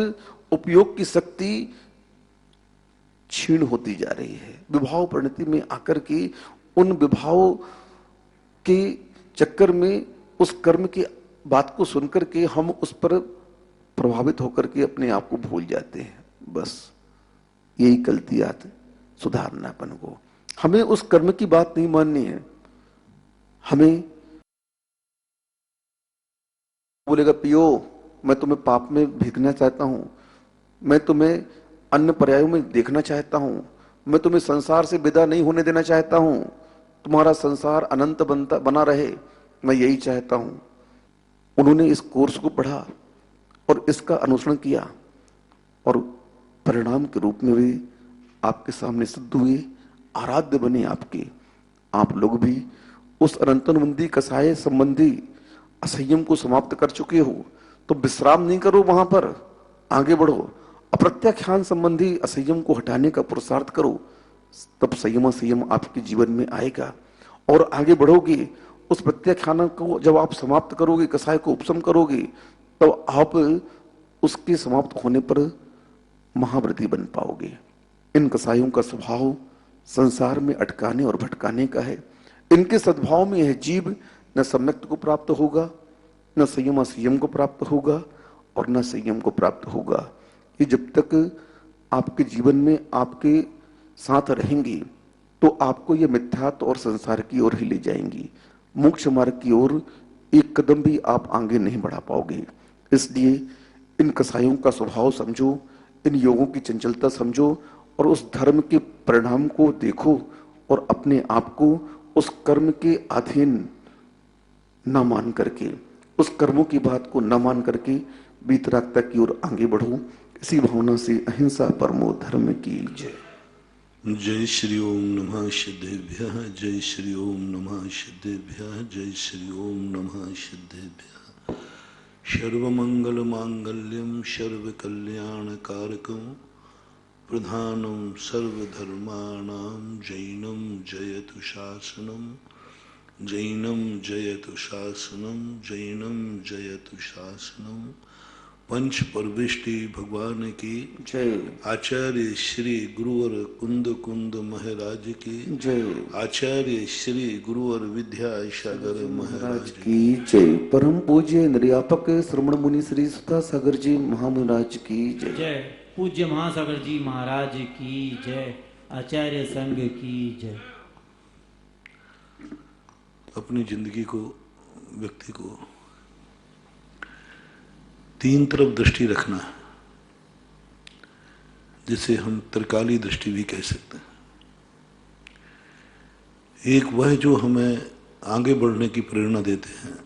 A: उपयोग की शक्ति क्षीण होती जा रही है। विभाव परिणति में आकर के उन विभाव के चक्कर में उस कर्म की बात को सुनकर के हम उस पर प्रभावित होकर के अपने आप को भूल जाते हैं। बस यही गलतियां सुधारना अपन को। हमें उस कर्म की बात नहीं माननी है। हमें बोलेगा पियो, मैं तुम्हें पाप में भीगना चाहता हूं, मैं तुम्हें अन्य पर्यायों में देखना चाहता हूं, मैं तुम्हें संसार से विदा नहीं होने देना चाहता हूं, तुम्हारा संसार अनंत बना रहे, मैं यही चाहता हूं। उन्होंने इस कोर्स को पढ़ा और इसका अनुसरण किया और परिणाम के रूप में भी आपके सामने सिद्ध हुए, आराध्य बने आपके। आप लोग भी उस अनंतनवंदी कसाय संबंधी असंयम को समाप्त कर चुके हो, तो विश्राम नहीं करो, वहां पर आगे बढ़ो। अप्रत्याख्यान संबंधी असंयम को हटाने का पुरुषार्थ करो, तब संयम आपके जीवन में आएगा और आगे बढ़ोगे। उस प्रत्याख्यान को जब आप समाप्त करोगे, कसाय को उपशम करोगे, तब आप उसके समाप्त होने पर महाव्रती बन पाओगे। इन कसायों का स्वभाव संसार में अटकाने और भटकाने का है। इनके सद्भाव में यह जीव न सम्यक्त को प्राप्त होगा, न संयम को प्राप्त होगा और न संयम को प्राप्त होगा। ये जब तक आपके जीवन में आपके साथ रहेंगी तो आपको ये मिथ्यात्व और संसार की ओर ही ले जाएंगी। मोक्ष मार्ग की ओर एक कदम भी आप आगे नहीं बढ़ा पाओगे। इसलिए इन कसायों का स्वभाव समझो, इन योगों की चंचलता समझो और उस धर्म के परिणाम को देखो और अपने आप को उस कर्म के अधीन न मान करके, उस कर्मों की बात को न मान करके वीतरागता की ओर आगे बढ़ो। इसी भावना से अहिंसा परमो धर्म की जय।
C: जय श्री ओम नमः सिद्धेभ्यः, जय श्री ओम नमः सिद्धेभ्यः, जय श्री ओम नमः सिद्धेभ्यः। सर्वमंगल मांगल्यम सर्वकल्याणकारकं प्रधानं सर्वधर्माणां जैनं जयतु शासनं, जैनं जयतु शासनं, जैनं जयतु शासनं। पंच परविष्टि भगवान की
A: जय।
C: आचार्य श्री गुरुवर कुंद कुंद महाराज की
A: जय।
C: आचार्य श्री गुरुवर विद्यासागर महाराज
A: की जय। परम पूज्य निर्यापक श्रमण मुनि श्री सुधा सागर जी महाराज की जय।
D: जय। पूज्य महासागर जी महाराज की जय। आचार्य संघ की जय।
C: अपनी जिंदगी को, व्यक्ति को तीन तरफ दृष्टि रखना। जिसे हम त्रिकाली दृष्टि भी कह सकते हैं। एक वह जो हमें आगे बढ़ने की प्रेरणा देते हैं,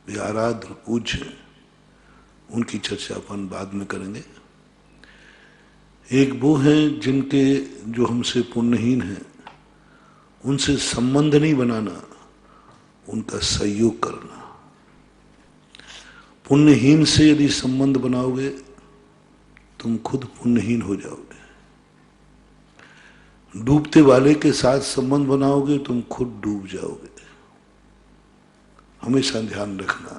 C: वे आराध्य पूज्य, उनकी चर्चा अपन बाद में करेंगे। एक वो हैं जिनके जो हमसे पुण्यहीन हैं, उनसे संबंध नहीं बनाना, उनका सहयोग करना। पुण्यहीन से यदि संबंध बनाओगे तुम खुद पुण्यहीन हो जाओगे। डूबते वाले के साथ संबंध बनाओगे तुम खुद डूब जाओगे। हमेशा ध्यान रखना,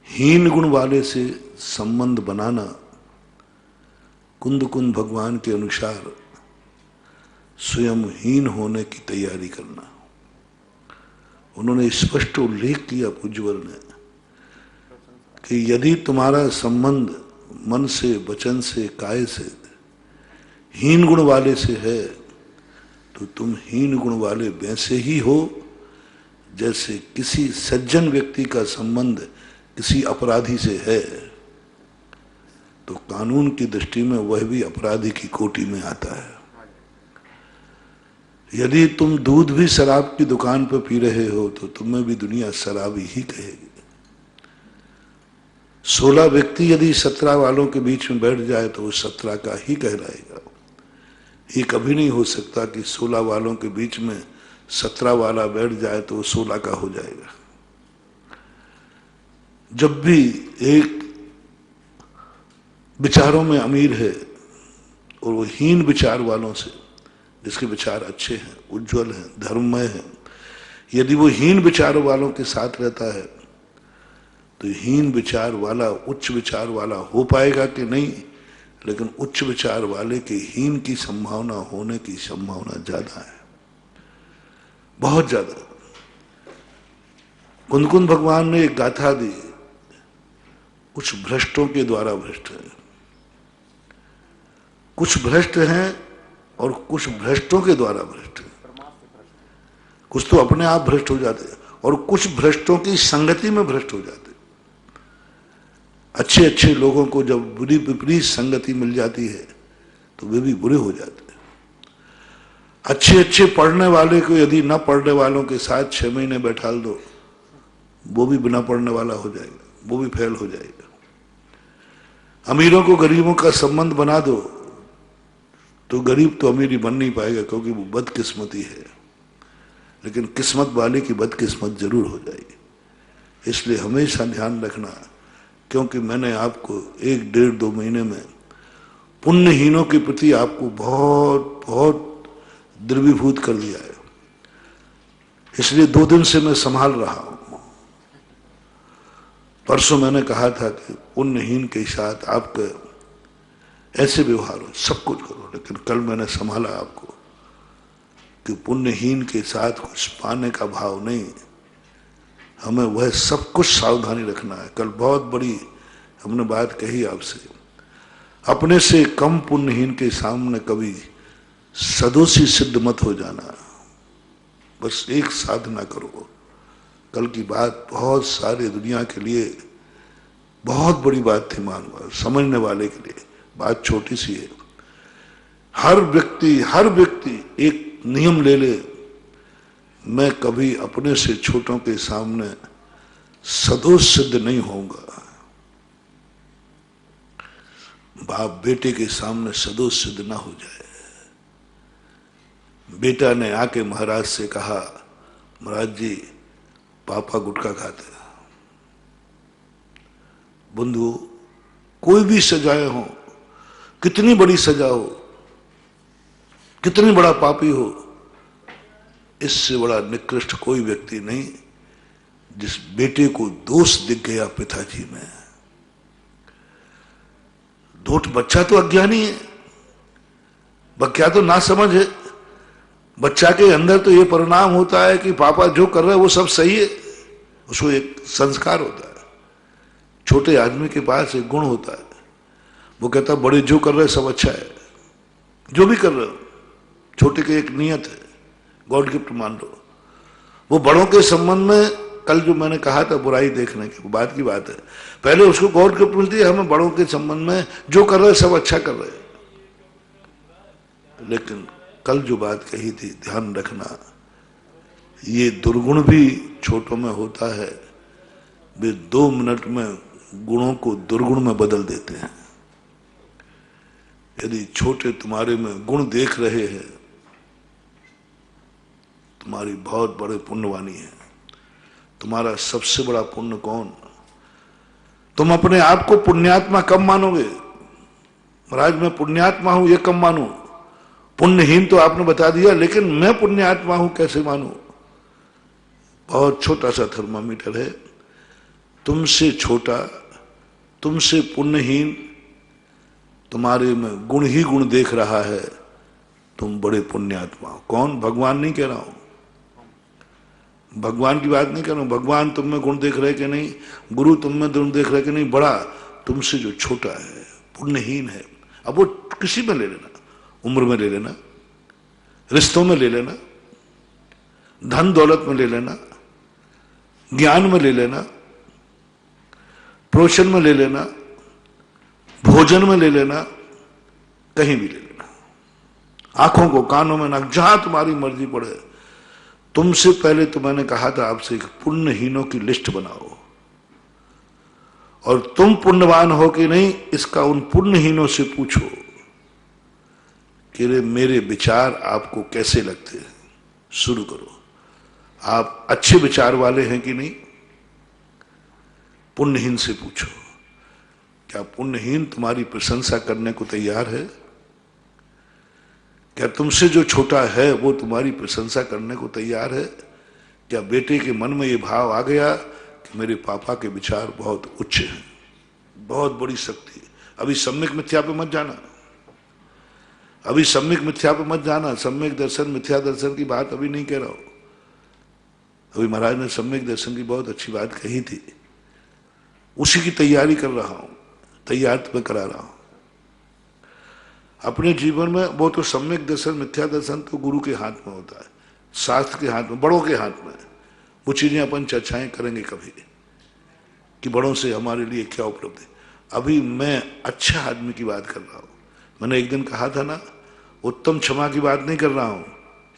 C: हीन गुण वाले से संबंध बनाना कुंद कुंद भगवान के अनुसार स्वयं हीन होने की तैयारी करना। उन्होंने स्पष्ट उल्लेख किया पूज्यवर ने कि यदि तुम्हारा संबंध मन से, वचन से, काय से हीन गुण वाले से है तो तुम हीन गुण वाले वैसे ही हो जैसे किसी सज्जन व्यक्ति का संबंध किसी अपराधी से है तो कानून की दृष्टि में वह भी अपराधी की कोटि में आता है। यदि तुम दूध भी शराब की दुकान पर पी रहे हो तो तुम्हें भी दुनिया शराबी ही कहेगी। 16 व्यक्ति यदि 17 वालों के बीच में बैठ जाए तो वो 17 का ही कहलाएगा। ये कभी नहीं हो सकता कि 16 वालों के बीच में 17 वाला बैठ जाए तो वो 16 का हो जाएगा। जब भी एक विचारों में अमीर है और वो हीन विचार वालों से, जिसके विचार अच्छे हैं, उज्जवल हैं, धर्ममय हैं, यदि वो हीन विचार वालों के साथ रहता है तो हीन विचार वाला उच्च विचार वाला हो पाएगा कि नहीं, लेकिन उच्च विचार वाले के हीन की संभावना होने की संभावना ज्यादा है, बहुत ज्यादा। कुंद कुंद भगवान ने एक गाथा दी, कुछ भ्रष्टों के द्वारा भ्रष्ट है, कुछ भ्रष्ट हैं और कुछ भ्रष्टों के द्वारा भ्रष्ट है। कुछ तो अपने आप भ्रष्ट हो जाते हैं और कुछ भ्रष्टों की संगति में भ्रष्ट हो जाते हैं। अच्छे अच्छे लोगों को जब बुरी विपरीत संगति मिल जाती है तो वे भी बुरे हो जाते हैं। अच्छे अच्छे पढ़ने वाले को यदि न पढ़ने वालों के साथ 6 महीने बैठा दो, वो भी बिना पढ़ने वाला हो जाएगा, वो भी फेल हो जाएगा। अमीरों को गरीबों का संबंध बना दो तो गरीब तो अमीरी बन नहीं पाएगा क्योंकि वो बदकिस्मती है, लेकिन किस्मत वाले की बदकिस्मत जरूर हो जाएगी। इसलिए हमेशा ध्यान रखना, क्योंकि मैंने आपको 1, 1.5, 2 महीने में पुण्यहीनों के प्रति आपको बहुत बहुत द्रवीभूत कर दिया है। इसलिए 2 दिन से मैं संभाल रहा हूं। परसों मैंने कहा था कि पुण्यहीन के साथ आपका ऐसे व्यवहार हो, सब कुछ करो, लेकिन कल मैंने संभाला आपको कि पुण्यहीन के साथ कुछ पाने का भाव नहीं, हमें वह सब कुछ सावधानी रखना है। कल बहुत बड़ी हमने बात कही आपसे, अपने से कम पुण्यहीन के सामने कभी सदोषी सिद्ध मत हो जाना, बस एक साधना करो। कल की बात बहुत सारे दुनिया के लिए बहुत बड़ी बात थी, समझने वाले के लिए बात छोटी सी है। हर व्यक्ति एक नियम ले ले, मैं कभी अपने से छोटों के सामने सदोष सिद्ध नहीं होऊंगा। बाप बेटे के सामने सदोष सिद्ध ना हो जाए। बेटा ने आके महाराज से कहा, महाराज जी पापा गुटखा खाते। बंधु, कोई भी सजाएं हो, कितनी बड़ी सजा हो, कितनी बड़ा पापी हो, इससे बड़ा निकृष्ट कोई व्यक्ति नहीं जिस बेटे को दोष दिख गया पिताजी में। बच्चा तो अज्ञानी है, बच्चा तो ना समझ है। बच्चा के अंदर तो ये परिणाम होता है कि पापा जो कर रहे हैं वो सब सही है, उसको एक संस्कार होता है। छोटे आदमी के पास एक गुण होता है, वो कहता है बड़े जो कर रहे हैं सब अच्छा है, जो भी कर रहे हो। छोटे की एक नियत है, गॉड गिफ्ट मान लो। वो बड़ों के संबंध में कल जो मैंने कहा था बुराई देखने की, बात की बात है, पहले उसको गॉड गिफ्ट मिलती है, हमें बड़ों के संबंध में जो कर रहे हैं सब अच्छा कर रहे हैं। लेकिन कल जो बात कही थी ध्यान रखना, ये दुर्गुण भी छोटों में होता है, वे 2 मिनट में गुणों को दुर्गुण में बदल देते हैं। यदि छोटे तुम्हारे में गुण देख रहे हैं, तुम्हारी बहुत बड़े पुण्यवानी है। तुम्हारा सबसे बड़ा पुण्य कौन? तुम अपने आप को पुण्यात्मा कब मानोगे? महाराज मैं पुण्यात्मा हूं ये कब मानूं? पुण्यहीन तो आपने बता दिया, लेकिन मैं पुण्यात्मा हूं कैसे मानूं? बहुत छोटा सा थर्मामीटर है। तुमसे छोटा, तुमसे पुण्यहीन, तुम्हारे में गुण ही गुण देख रहा है, तुम बड़े पुण्यात्मा हो। कौन? भगवान नहीं कह रहा हूं, भगवान की बात नहीं कर रहा हूं। भगवान तुम में गुण देख रहे कि नहीं, गुरु तुम में गुण देख रहे कि नहीं, बड़ा तुमसे जो छोटा है, पुण्यहीन है। अब वो किसी में ले लेना, उम्र में ले लेना, रिश्तों में ले लेना, धन दौलत में ले लेना, ज्ञान में ले लेना, प्रोशन में ले लेना, भोजन में ले लेना, कहीं भी ले लेना, आंखों को, कानों में, नाक, जहां तुम्हारी मर्जी पड़े। तुमसे पहले तो मैंने कहा था आपसे कि पुण्यहीनों की लिस्ट बनाओ, और तुम पुण्यवान हो कि नहीं इसका उन पुण्यहीनों से पूछो कि मेरे विचार आपको कैसे लगते हैं। शुरू करो, आप अच्छे विचार वाले हैं कि नहीं? पुण्यहीन से पूछो, क्या पुण्यहीन तुम्हारी प्रशंसा करने को तैयार है? क्या तुमसे जो छोटा है वो तुम्हारी प्रशंसा करने को तैयार है? क्या बेटे के मन में ये भाव आ गया कि मेरे पापा के विचार बहुत उच्च हैं, बहुत बड़ी शक्ति? अभी सम्यक मिथ्या पे मत जाना, अभी सम्यक मिथ्या पे मत जाना। सम्यक दर्शन, मिथ्या दर्शन की बात अभी नहीं कह रहा हूं। अभी महाराज ने सम्यक दर्शन की बहुत अच्छी बात कही थी, उसी की तैयारी कर रहा हूं, तैयार तुम्हें करा रहा हूं अपने जीवन में। वो तो सम्यक दर्शन, मिथ्या दर्शन तो गुरु के हाथ में होता है, शास्त्र के हाथ में, बड़ों के हाथ में। वो चीजें अपन चर्चाएं करेंगे कभी कि बड़ों से हमारे लिए क्या उपलब्ध है। अभी मैं अच्छा आदमी की बात कर रहा हूं। मैंने एक दिन कहा था ना, उत्तम क्षमा की बात नहीं कर रहा हूं,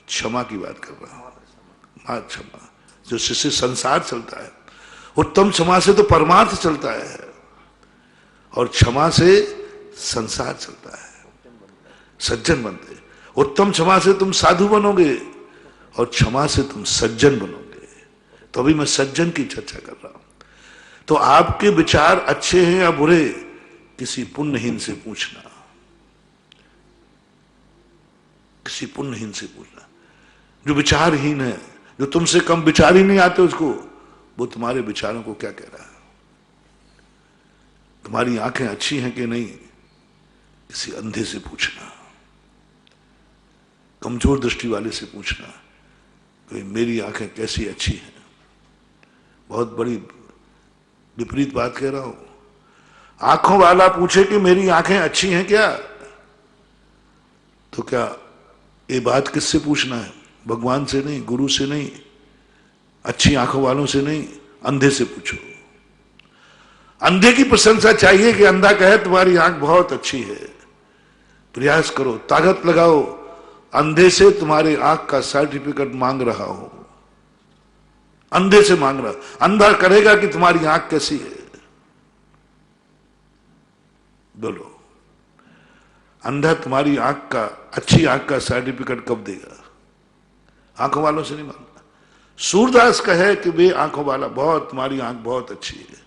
C: क्षमा की बात कर रहा हूं। मां क्षमा, जो जिससे संसार चलता है। उत्तम क्षमा से तो परमार्थ चलता है, और क्षमा से संसार चलता है, सज्जन बनते। उत्तम क्षमा से तुम साधु बनोगे, और क्षमा से तुम सज्जन बनोगे। तो अभी मैं सज्जन की चर्चा कर रहा हूं। तो आपके विचार अच्छे हैं या बुरे, किसी पुण्यहीन से पूछना, किसी पुण्यहीन से पूछना। जो विचारहीन है, जो तुमसे कम विचार ही नहीं आते उसको, वो तुम्हारे विचारों को क्या कह रहा है। तुम्हारी आंखें अच्छी हैं कि नहीं, किसी अंधे से पूछना, कमजोर दृष्टि वाले से पूछना कि मेरी आंखें कैसी अच्छी हैं। बहुत बड़ी विपरीत बात कह रहा हूं। आंखों वाला पूछे कि मेरी आंखें अच्छी हैं क्या, तो क्या ये बात किससे पूछना है? भगवान से नहीं, गुरु से नहीं, अच्छी आंखों वालों से नहीं, अंधे से पूछो। अंधे की प्रशंसा चाहिए कि अंधा कहे तुम्हारी आंख बहुत अच्छी है। प्रयास करो, ताकत लगाओ, अंधे से तुम्हारे आंख का सर्टिफिकेट मांग रहा हो, अंधे से मांग रहा। अंधा करेगा कि तुम्हारी आंख कैसी है? बोलो, अंधा तुम्हारी आंख का, अच्छी आंख का सर्टिफिकेट कब देगा? आंखों वालों से नहीं मांगना। सूरदास कहे कि वे आंखों वाला, बहुत तुम्हारी आंख बहुत अच्छी है।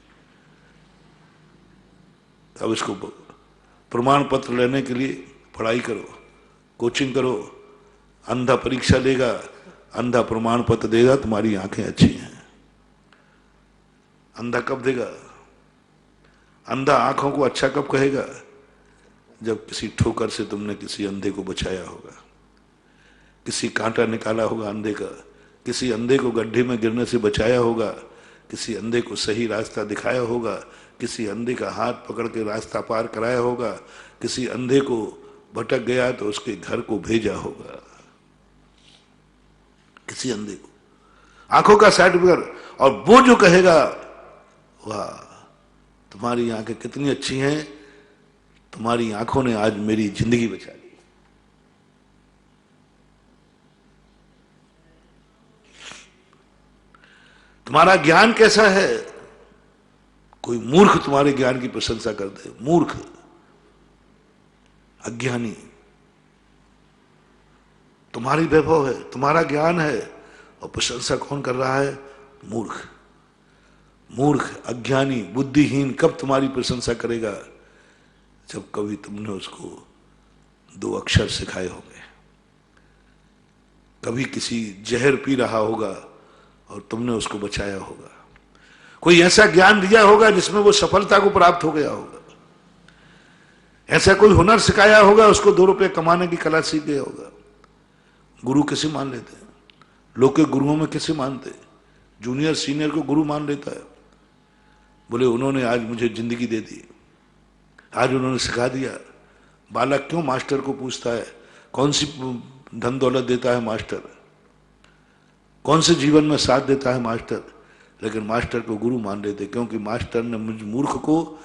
C: अब इसको प्रमाण पत्र लेने के लिए पढ़ाई करो, कोचिंग करो। अंधा परीक्षा लेगा, अंधा प्रमाण पत्र देगा तुम्हारी आंखें अच्छी हैं। अंधा कब देगा? अंधा आंखों को अच्छा कब कहेगा? जब किसी ठोकर से तुमने किसी अंधे को बचाया होगा, किसी कांटा निकाला होगा अंधे का, किसी अंधे को गड्ढे में गिरने से बचाया होगा, किसी अंधे को सही रास्ता दिखाया होगा, किसी अंधे का हाथ पकड़ के रास्ता पार कराया होगा, किसी अंधे को भटक गया तो उसके घर को भेजा होगा, किसी अंधे को। आंखों का सर्टिफिकेट। और वो जो कहेगा, वाह तुम्हारी आंखें कितनी अच्छी हैं, तुम्हारी आंखों ने आज मेरी जिंदगी बचा ली, तुम्हारा ज्ञान कैसा है? कोई मूर्ख तुम्हारे ज्ञान की प्रशंसा कर दे, मूर्ख, अज्ञानी। तुम्हारी वैभव है, तुम्हारा ज्ञान है, और प्रशंसा कौन कर रहा है? मूर्ख। मूर्ख, अज्ञानी, बुद्धिहीन कब तुम्हारी प्रशंसा करेगा? जब कभी तुमने उसको 2 अक्षर सिखाए होंगे, कभी किसी जहर पी रहा होगा और तुमने उसको बचाया होगा, कोई ऐसा ज्ञान दिया होगा जिसमें वो सफलता को प्राप्त हो गया होगा, ऐसा कोई हुनर सिखाया होगा, उसको 2 रुपए कमाने की कला सीख गया होगा। गुरु किसे मान लेते हैं लोग? के गुरुओं में किसे मानते? जूनियर सीनियर को गुरु मान लेता है। बोले उन्होंने आज मुझे जिंदगी दे दी, आज उन्होंने सिखा दिया। बालक क्यों मास्टर को पूछता है? कौन सी धन दौलत देता है मास्टर? कौन से जीवन में साथ देता है मास्टर? लेकिन मास्टर को गुरु मान लेते, क्योंकि मास्टर ने मुझ मूर्ख को,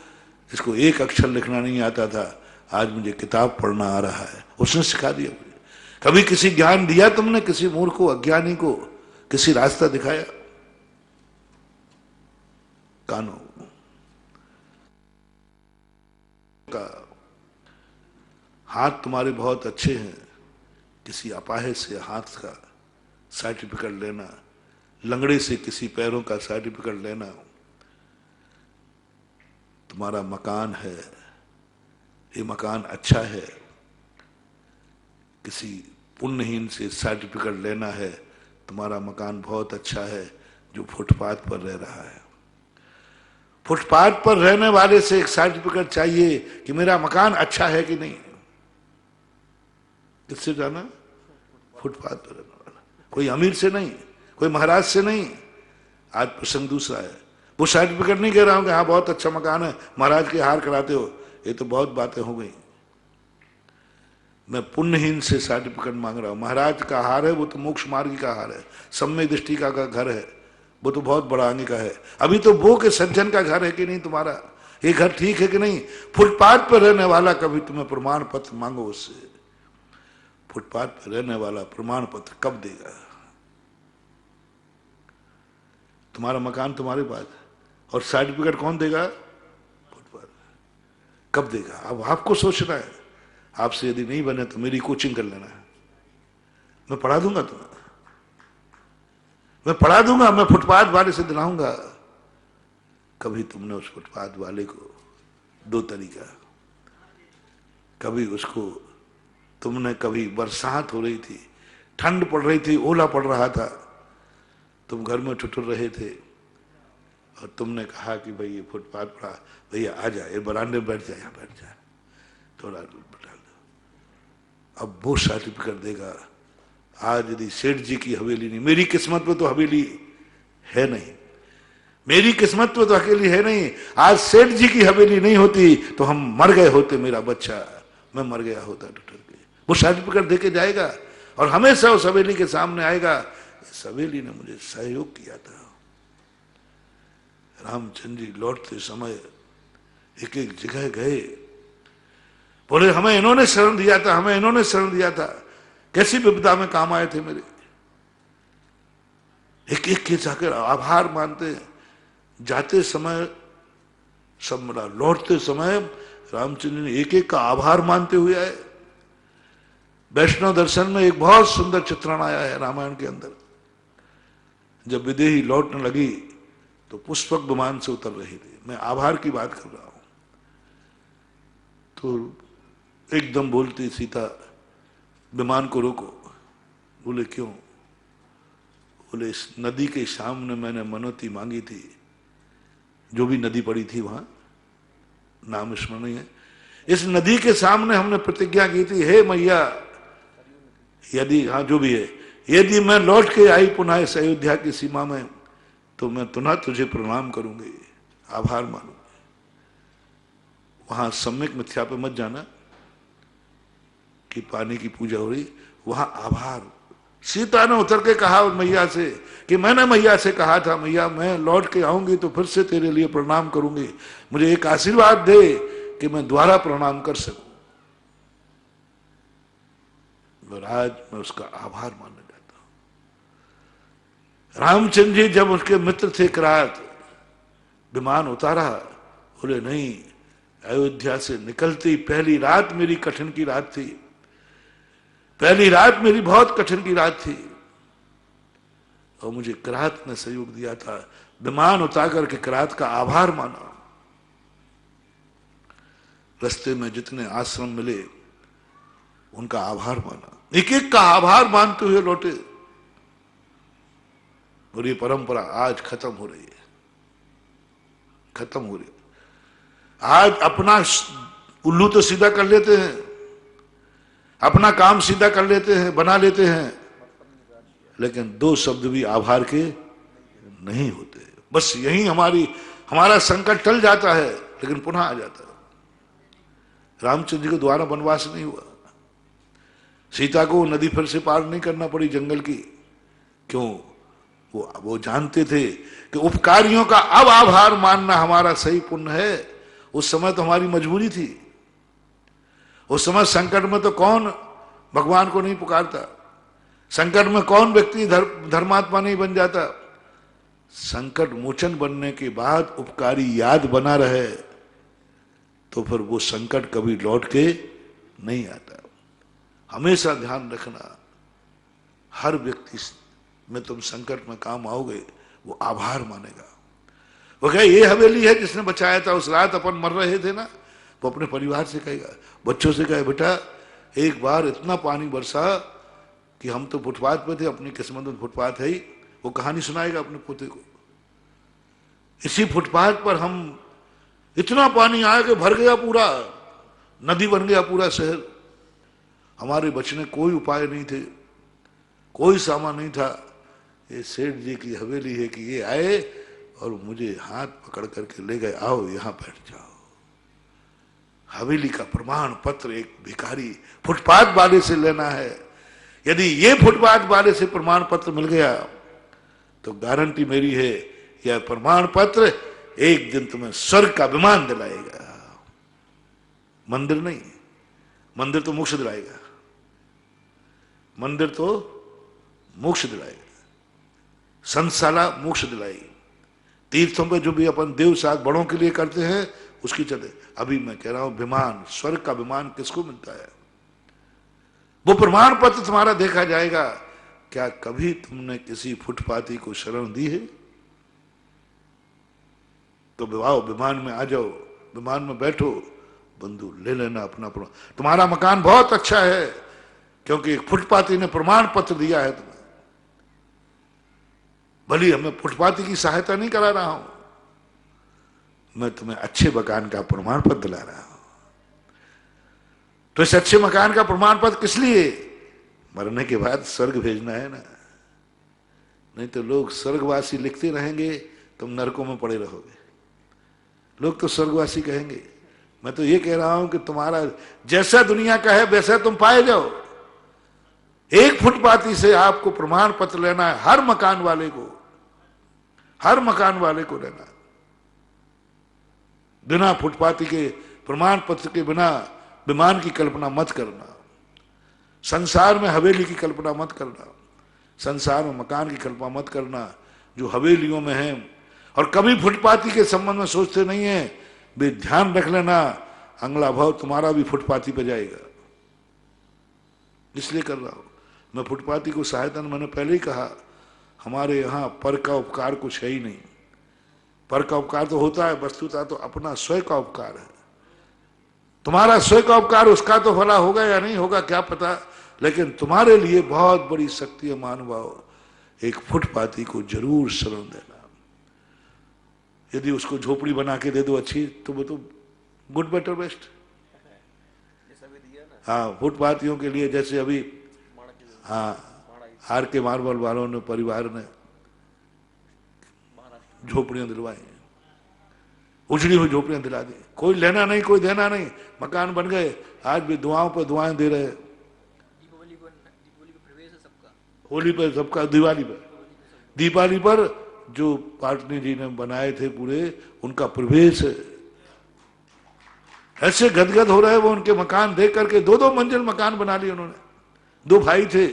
C: जिसको 1 अक्षर लिखना नहीं आता था, आज मुझे किताब पढ़ना आ रहा है, उसने सिखा दिया मुझे। कभी किसी ज्ञान दिया तुमने? किसी मूर्ख को, अज्ञानी को किसी रास्ता दिखाया? कानो का हाथ तुम्हारे बहुत अच्छे हैं, किसी अपाहिज से हाथ का सर्टिफिकेट लेना, लंगड़े से किसी पैरों का सर्टिफिकेट लेना। तुम्हारा मकान है, ये मकान अच्छा है, किसी पुण्यहीन से सर्टिफिकेट लेना है, तुम्हारा मकान बहुत अच्छा है, जो फुटपाथ पर रह रहा है। फुटपाथ पर रहने वाले से एक सर्टिफिकेट चाहिए कि मेरा मकान अच्छा है कि नहीं। किससे जाना? फुटपाथ पर रहने वाला। कोई अमीर से नहीं, कोई महाराज से नहीं। आज प्रसंग दूसरा है। वो सर्टिफिकेट नहीं कह रहा हूं कि हाँ बहुत अच्छा मकान है, महाराज के हार कराते हो, ये तो बहुत बातें हो गई। मैं पुण्यहीन से सर्टिफिकेट मांग रहा हूं। महाराज का हार है, वो तो मोक्ष मार्गी का हार है, सम्यक दृष्टि का घर है, वो तो बहुत बड़ा आगे का है। अभी तो वो के सज्जन का घर है कि नहीं तुम्हारा? ये घर ठीक है कि नहीं? फुटपाथ पर रहने वाला कभी तुम्हें प्रमाण पत्र मांगो उससे। फुटपाथ पर रहने वाला प्रमाण पत्र कब देगा? तुम्हारा मकान तुम्हारे पास, और सर्टिफिकेट कौन देगा? फुटपाथ कब देगा? अब आपको सोचना है। आपसे यदि नहीं बने तो मेरी कोचिंग कर लेना है, मैं पढ़ा दूंगा तुम्हें, मैं पढ़ा दूंगा, मैं फुटपाथ वाले से दिलाऊंगा। कभी तुमने उस फुटपाथ वाले को 2 तरीका, कभी उसको तुमने, कभी बरसात हो रही थी, ठंड पड़ रही थी, ओला पड़ रहा था, तुम घर में ठुठुर रहे थे और तुमने कहा कि भाई ये फुटपाथ पड़ा, भैया आ जा, ये बरामदे में बैठ जा, यहाँ बैठ जा, थोड़ा बैठा दो। अब वो सर्टिफिकेट देगा। आज यदि सेठ जी की हवेली नहीं, मेरी किस्मत में तो हवेली है नहीं, मेरी किस्मत में तो अकेली है नहीं, आज सेठ जी की हवेली नहीं होती तो हम मर गए होते, मेरा बच्चा, मैं मर गया होता ठुठुर के। वो सर्टिफिकेट देके जाएगा और हमेशा उस हवेली के सामने आएगा, इस हवेली ने मुझे सहयोग किया था। रामचंद्र जी लौटते समय एक एक जगह गए, बोले हमें इन्होंने शरण दिया था, हमें इन्होंने शरण दिया था, कैसी विपदा में काम आए थे मेरे। एक एक के जाकर आभार मानते, जाते समय सब मिला, लौटते समय रामचंद्र ने एक एक का आभार मानते हुए आए। वैष्णव दर्शन में एक बहुत सुंदर चित्रण आया है रामायण के अंदर। जब विदेही लौटने लगी तो पुष्पक विमान से उतर रही थी, मैं आभार की बात कर रहा हूं, तो एकदम बोलती सीता विमान को रोको। बोले क्यों? बोले इस नदी के सामने मैंने मनोती मांगी थी, जो भी नदी पड़ी थी वहां, नाम स्मरण नहीं है, इस नदी के सामने हमने प्रतिज्ञा की थी, हे मैया यदि, हाँ जो भी है, यदि मैं लौट के आई पुनः इस अयोध्या की सीमा में तो मैं पुनः तुझे प्रणाम करूंगी, आभार मानूंगी। वहां सम्यक मिथ्या पे मत जाना कि पानी की पूजा हो रही, वहां आभार। सीता ने उतर के कहा मैया से कि मैंने मैया से कहा था, मैया मैं लौट के आऊंगी तो फिर से तेरे लिए प्रणाम करूंगी, मुझे एक आशीर्वाद दे कि मैं दोबारा प्रणाम कर सकूं। और आज मैं उसका आभार मानने जाता रामचंद्र जी जब उसके मित्र थे किरात, विमान उतारा, बोले नहीं, अयोध्या से निकलती पहली रात मेरी कठिन की रात थी, पहली रात मेरी बहुत कठिन की रात थी, और मुझे किरात ने सहयोग दिया था। विमान उतार करके किरात का आभार माना। रास्ते में जितने आश्रम मिले उनका आभार माना, एक एक का आभार मानते हुए लौटे। और ये परंपरा आज खत्म हो रही है, खत्म हो रही है। आज अपना उल्लू तो सीधा कर लेते हैं, अपना काम सीधा कर लेते हैं, बना लेते हैं, लेकिन दो शब्द भी आभार के नहीं होते। बस यही हमारा संकट टल जाता है, लेकिन पुनः आ जाता है। रामचंद्र जी को दोबारा वनवास नहीं हुआ, सीता को नदी फिर से पार नहीं करना पड़ी जंगल की। क्यों? वो जानते थे कि उपकारियों का अब आभार मानना हमारा सही पुण्य है। उस समय तो हमारी मजबूरी थी, उस समय संकट में तो कौन भगवान को नहीं पुकारता, संकट में कौन व्यक्ति धर्मात्मा नहीं बन जाता। संकट मोचन बनने के बाद उपकारी याद बना रहे तो फिर वो संकट कभी लौट के नहीं आता। हमेशा ध्यान रखना, हर व्यक्ति में तुम संकट में काम आओगे वो आभार मानेगा। वो कहे ये हवेली है जिसने बचाया था, उस रात अपन मर रहे थे ना, वो अपने परिवार से कहेगा, बच्चों से कहे बेटा एक बार इतना पानी बरसा कि हम तो फुटपाथ पे थे, अपनी किस्मत में फुटपाथ है ही। वो कहानी सुनाएगा अपने पोते को, इसी फुटपाथ पर हम इतना पानी आया कि भर गया, पूरा नदी बन गया पूरा शहर। हमारे बचने कोई उपाय नहीं थे, कोई सामान नहीं था। ये सेठ जी की हवेली है कि ये आए और मुझे हाथ पकड़ करके ले गए, आओ यहां बैठ जाओ। हवेली का प्रमाण पत्र एक भिखारी फुटपाथ वाले से लेना है। यदि ये फुटपाथ वाले से प्रमाण पत्र मिल गया तो गारंटी मेरी है यह प्रमाण पत्र एक दिन तुम्हें स्वर्ग का विमान दिलाएगा। मंदिर नहीं, मंदिर तो मोक्ष दिलाएगा, मंदिर तो मोक्ष दिलाएगा, संतशाला मोक्ष दिलाएगी। तीर्थों पे जो भी अपन देव साथ बड़ों के लिए करते हैं उसकी चले। अभी मैं कह रहा हूं विमान, स्वर्ग का विमान किसको मिलता है? वो प्रमाण पत्र तुम्हारा देखा जाएगा। क्या कभी तुमने किसी फुटपाथी को शरण दी है? तो विवाह विमान में आ जाओ, विमान में बैठो, बंधु ले लेना अपना प्रमाण। तुम्हारा मकान बहुत अच्छा है क्योंकि एक फुटपाथी ने प्रमाण पत्र दिया है तुम्हें। भली हमें फुटपाथी की सहायता नहीं करा रहा हूं, मैं तुम्हें अच्छे मकान का प्रमाण पत्र दिला रहा हूं। तो इस अच्छे मकान का प्रमाण पत्र किस लिए? मरने के बाद स्वर्ग भेजना है ना। नहीं तो लोग स्वर्गवासी लिखते रहेंगे, तुम नरकों में पड़े रहोगे। लोग तो स्वर्गवासी कहेंगे। मैं तो ये कह रहा हूं कि तुम्हारा जैसा दुनिया का है वैसा तुम पाए जाओ। एक फुटपाथी से आपको प्रमाण पत्र लेना है, हर मकान वाले को, हर मकान वाले को लेना। बिना फुटपाथी के प्रमाण पत्र के बिना विमान की कल्पना मत करना, संसार में हवेली की कल्पना मत करना, संसार में मकान की कल्पना मत करना जो हवेलियों में है। और कभी फुटपाथी के संबंध में सोचते नहीं है, वे ध्यान रख लेना अगला भाव तुम्हारा भी फुटपाथी पे जाएगा। इसलिए कर रहा हूं मैं फुटपाथी को सहायता। मैंने पहले ही कहा हमारे यहां पर का उपकार कुछ है ही नहीं। पर का उपकार तो होता है, वस्तुतः तो अपना स्वयं का उपकार है। तुम्हारा स्वयं का उपकार उसका तो भला होगा या नहीं होगा क्या पता, लेकिन तुम्हारे लिए बहुत बड़ी शक्ति है मानवाओ। एक फुटपाथी को जरूर शरण देना। यदि उसको झोपड़ी बना के दे दो अच्छी, तो वो तो गुड बेटर बेस्ट। हाँ, फुटपाथियों के लिए जैसे अभी हाँ आर के मार्बल वालों ने परिवार ने झोपड़ियां दिलवाई, उजड़ी हुई झोपड़ियां दिला दी। कोई लेना नहीं, कोई देना नहीं, मकान बन गए। आज भी दुआओं पर दुआएं दे रहे। दीपावली पर प्रवेश है सबका, होली पर सबका, दिवाली पर जो पाटनी जी ने बनाए थे पूरे, उनका प्रवेश है। ऐसे गदगद हो रहे वो उनके मकान देख करके। 2-2 मंजिल मकान बना लिए उन्होंने। 2 भाई थे,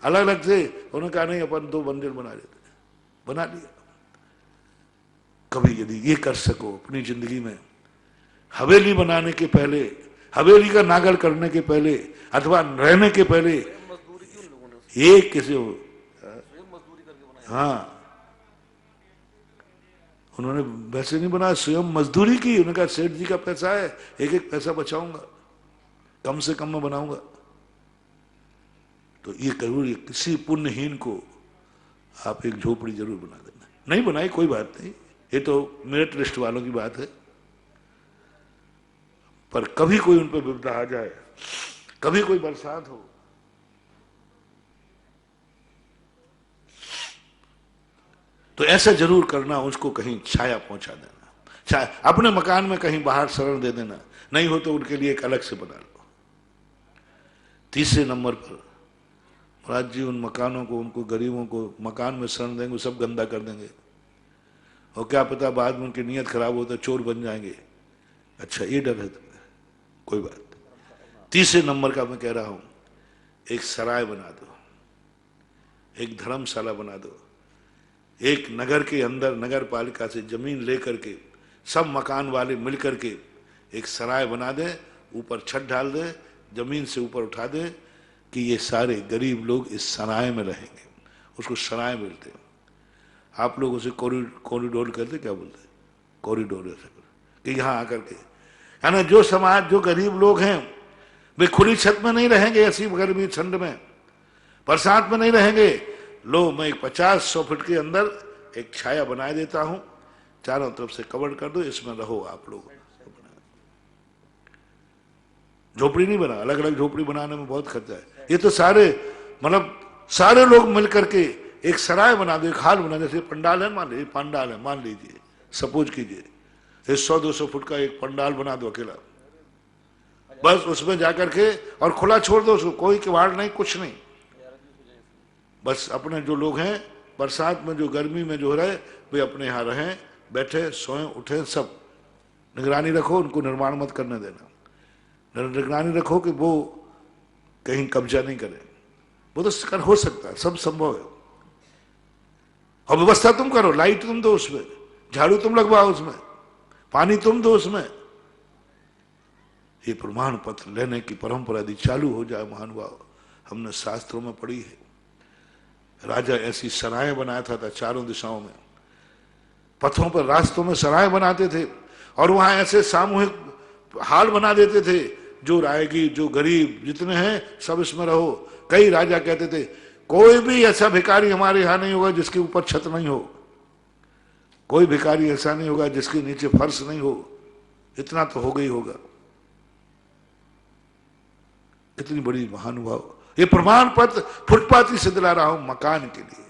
C: अलग अलग थे, उन्होंने कहा नहीं अपन 2 मंजिल बना लेते। बना लिया। कभी यदि ये कर सको अपनी जिंदगी में, हवेली बनाने के पहले, हवेली का नागर करने के पहले अथवा रहने के पहले ये किसी, हाँ उन्होंने वैसे नहीं बनाया, स्वयं मजदूरी की। उन्होंने कहा सेठ जी का पैसा है, एक एक पैसा बचाऊंगा, कम से कम में बनाऊंगा। तो ये जरूर, किसी पुण्यहीन को आप एक झोपड़ी जरूर बना देना। नहीं बनाई कोई बात नहीं, ये तो मेरिट लिस्ट वालों की बात है, पर कभी कोई उन पर विपदा आ जाए, कभी कोई बरसात हो, तो ऐसा जरूर करना, उसको कहीं छाया पहुंचा देना। छाया अपने मकान में कहीं बाहर शरण दे देना, नहीं हो तो उनके लिए एक अलग से बना लो। तीसरे नंबर पर महाराज जी उन मकानों को, उनको गरीबों को मकान में शरण देंगे, सब गंदा कर देंगे, और क्या पता बाद में उनकी नीयत खराब हो तो चोर बन जाएंगे। अच्छा ये डर है तुम्हें, कोई बात। तीसरे नंबर का मैं कह रहा हूं, एक सराय बना दो, एक धर्मशाला बना दो, एक नगर के अंदर नगर पालिका से जमीन लेकर के सब मकान वाले मिलकर के एक सराय बना दे, ऊपर छत डाल दे, जमीन से ऊपर उठा दे कि ये सारे गरीब लोग इस सराय में रहेंगे। उसको सराय मिलते, आप लोग उसे कॉरिडोर कहते, क्या बोलते, कॉरिडोर ऐसे कि यहाँ आकर के, है ना, जो समाज, जो गरीब लोग हैं वे खुली छत में नहीं रहेंगे, ऐसी गर्मी ठंड में, बरसात में नहीं रहेंगे। लो मैं 50-100 फीट के अंदर एक छाया बना देता हूं, चारों तरफ से कवर कर दो, इसमें रहो आप लोग। झोपड़ी नहीं बना, अलग अलग झोपड़ी बनाने में बहुत खर्चा है। ये तो सारे, मतलब सारे लोग मिलकर के एक सराय बना दो, एक हाल बना, जैसे पंडाल है, मान लीजिए पंडाल है, मान लीजिए, सपोज कीजिए 100-200 फुट का एक पंडाल बना दो अकेला, बस उसमें जाकर के और खुला छोड़ दो उसको, कोई किवाड़ नहीं, कुछ नहीं, बस अपने जो लोग हैं बरसात में, जो गर्मी में जो रहे, वे अपने यहाँ रहें, बैठे, सोएं, उठें, सब निगरानी रखो, उनको निर्माण मत करने देना, निगरानी रखो कि वो कहीं कब्जा नहीं करे। वो तो हो सकता है, सब संभव है। और व्यवस्था तुम करो, लाइट तुम दो उसमें, झाड़ू तुम लगवाओ उसमें, पानी तुम दो उसमें। ये प्रमाण पत्र लेने की परंपरा यदि चालू हो जाए महानुभाव, हमने शास्त्रों में पढ़ी है, राजा ऐसी सराय बनाया था चारों दिशाओं में, पथों पर, रास्तों में सराय बनाते थे, और वहां ऐसे सामूहिक हाल बना देते थे, जो रायगी, जो गरीब जितने हैं सब इसमें रहो। कई राजा कहते थे कोई भी ऐसा भिखारी हमारे यहां नहीं होगा जिसके ऊपर छत नहीं हो, कोई भिखारी ऐसा नहीं होगा जिसके नीचे फर्श नहीं हो, इतना तो हो गई होगा। इतनी बड़ी महानुभाव, ये प्रमाण पत्र फुटपाथी से दिला रहा हूं मकान के लिए,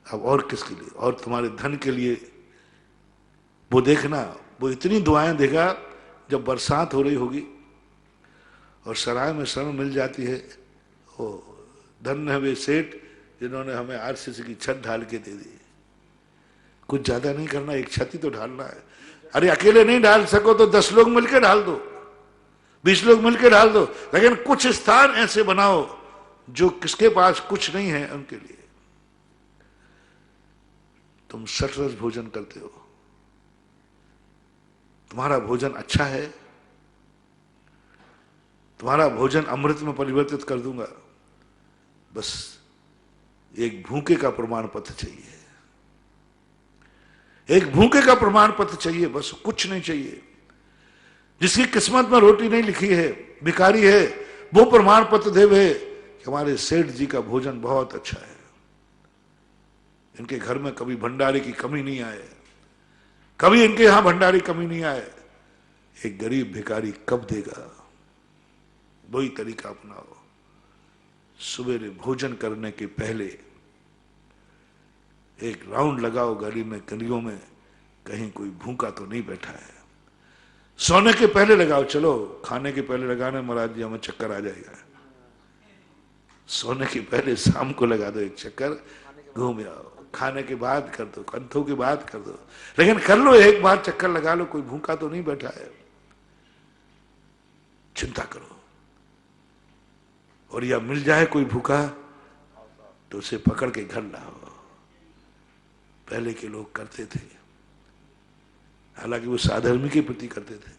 C: अब और किसके लिए, और तुम्हारे धन के लिए। वो देखना, वो इतनी दुआएं देगा जब बरसात हो रही होगी और सराय में शरण मिल जाती है। ओ धन्य है वे सेठ जिन्होंने हमें आरसीसी की छत ढाल के दे दी। कुछ ज्यादा नहीं करना, एक छत ही तो ढालना है। अरे अकेले नहीं ढाल सको तो 10 लोग मिलकर ढाल दो, 20 लोग मिलकर ढाल दो, लेकिन कुछ स्थान ऐसे बनाओ जो किसके पास कुछ नहीं है उनके लिए। तुम सटरस भोजन करते हो, तुम्हारा भोजन अच्छा है, तुम्हारा भोजन अमृत में परिवर्तित कर दूंगा, बस एक भूखे का प्रमाण पत्र चाहिए, एक भूखे का प्रमाण पत्र चाहिए, बस कुछ नहीं चाहिए। जिसकी किस्मत में रोटी नहीं लिखी है, भिखारी है, वो प्रमाण पत्र देवे कि हमारे सेठ जी का भोजन बहुत अच्छा है, इनके घर में कभी भंडारे की कमी नहीं आए, कभी इनके यहां भंडारी कमी नहीं आए। एक गरीब भिखारी कब देगा? वही तरीका अपनाओ। सवेरे भोजन करने के पहले एक राउंड लगाओ गली में, गलियों में, कहीं कोई भूखा तो नहीं बैठा है। सोने के पहले लगाओ, चलो खाने के पहले लगाना महाराज जी हमें चक्कर आ जाएगा, सोने के पहले शाम को लगा दो एक चक्कर, घूम आओ। खाने के बाद कर दो, कंथों के बाद कर दो, लेकिन कर लो, एक बार चक्कर लगा लो, कोई भूखा तो नहीं बैठा है। चिंता करो, और या मिल जाए कोई भूखा तो उसे पकड़ के घर लाओ। पहले के लोग करते थे, हालांकि वो साधर्मी के प्रति करते थे,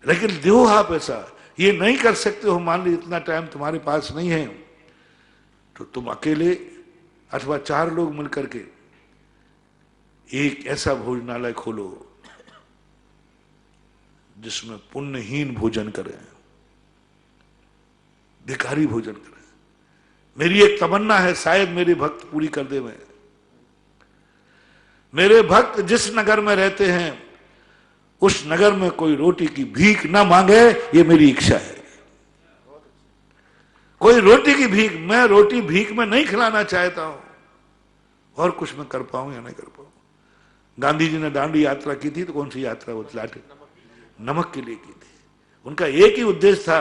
C: लेकिन दो आप ऐसा ये नहीं कर सकते हो। मान ली इतना टाइम तुम्हारे पास नहीं है तो तुम अकेले अथवा 4 लोग मिलकर के एक ऐसा भोजनालय खोलो जिसमें पुण्यहीन भोजन करें, भिखारी भोजन करें। मेरी एक तमन्ना है, शायद मेरे भक्त पूरी कर दे। मेरे भक्त जिस नगर में रहते हैं उस नगर में कोई रोटी की भीख ना मांगे, ये मेरी इच्छा है। कोई रोटी की भीख, मैं रोटी भीख में नहीं खिलाना चाहता हूं, और कुछ मैं कर पाऊं या नहीं कर पाऊं। गांधी जी ने दांडी यात्रा की थी तो कौन सी यात्रा वो चलाते? नमक के लिए की थी। उनका एक ही उद्देश्य था,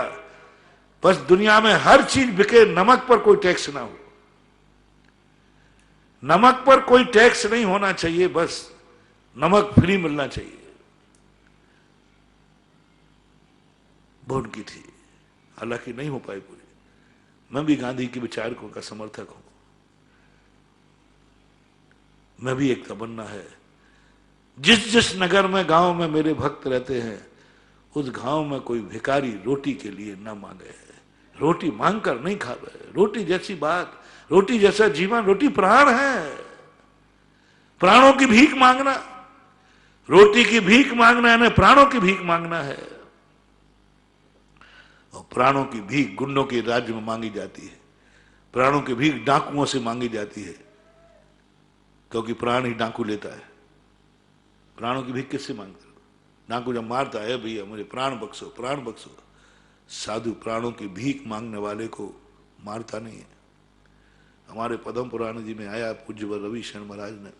C: बस दुनिया में हर चीज बिके, नमक पर कोई टैक्स ना हो। नमक पर कोई टैक्स नहीं होना चाहिए, बस नमक फ्री मिलना चाहिए। वो उनकी थी, हालांकि नहीं हो पाई पूरी। मैं भी गांधी के विचारकों का समर्थक हूं। मैं भी एक तमन्ना है, जिस जिस नगर में गांव में मेरे भक्त रहते हैं उस गांव में कोई भिखारी रोटी के लिए ना मांगे, रोटी मांगकर नहीं खावे। रोटी जैसी बात, रोटी जैसा जीवन, रोटी प्राण है। प्राणों की भीख मांगना, रोटी की भीख मांगना यानी प्राणों की भीख मांगना है। और प्राणों की भीख गुंडों के राज्य में मांगी जाती है, प्राणों की भीख डाकुओं से मांगी जाती है, क्योंकि प्राण ही डाकू लेता है। प्राणों की भीख किससे मांगता? डाकू जब मारता है, भैया मुझे प्राण बख्शो, प्राण बख्शो। साधु प्राणों की भीख मांगने वाले को मारता नहीं है। हमारे पद्म पुराण जी में आया पूज्य रविशरण महाराज ने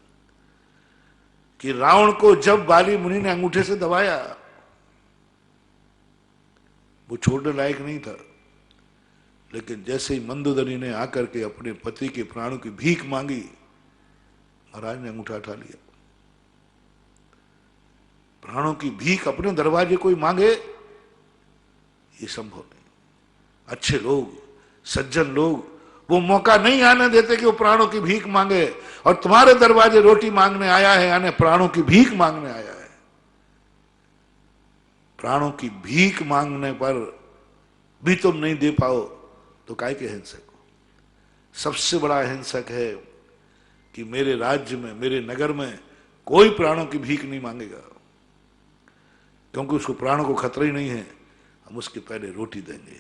C: कि रावण को जब बाली मुनि ने अंगूठे से दबाया, वो छोड़ने लायक नहीं था, लेकिन जैसे ही मंदोदरी ने आकर के अपने पति के प्राणों की भीख मांगी, महाराज ने अंगूठा उठा लिया। प्राणों की भीख अपने दरवाजे कोई मांगे, ये संभव नहीं। अच्छे लोग, सज्जन लोग वो मौका नहीं आने देते कि वो प्राणों की भीख मांगे, और तुम्हारे दरवाजे रोटी मांगने आया है यानी प्राणों की भीख मांगने आया है। प्राणों की भीख मांगने पर भी तुम नहीं दे पाओ तो काय के हिंसक हो? सबसे बड़ा हिंसक है कि मेरे राज्य में, मेरे नगर में कोई प्राणों की भीख नहीं मांगेगा, क्योंकि उसको प्राणों को खतरा ही नहीं है। हम उसके पहले रोटी देंगे।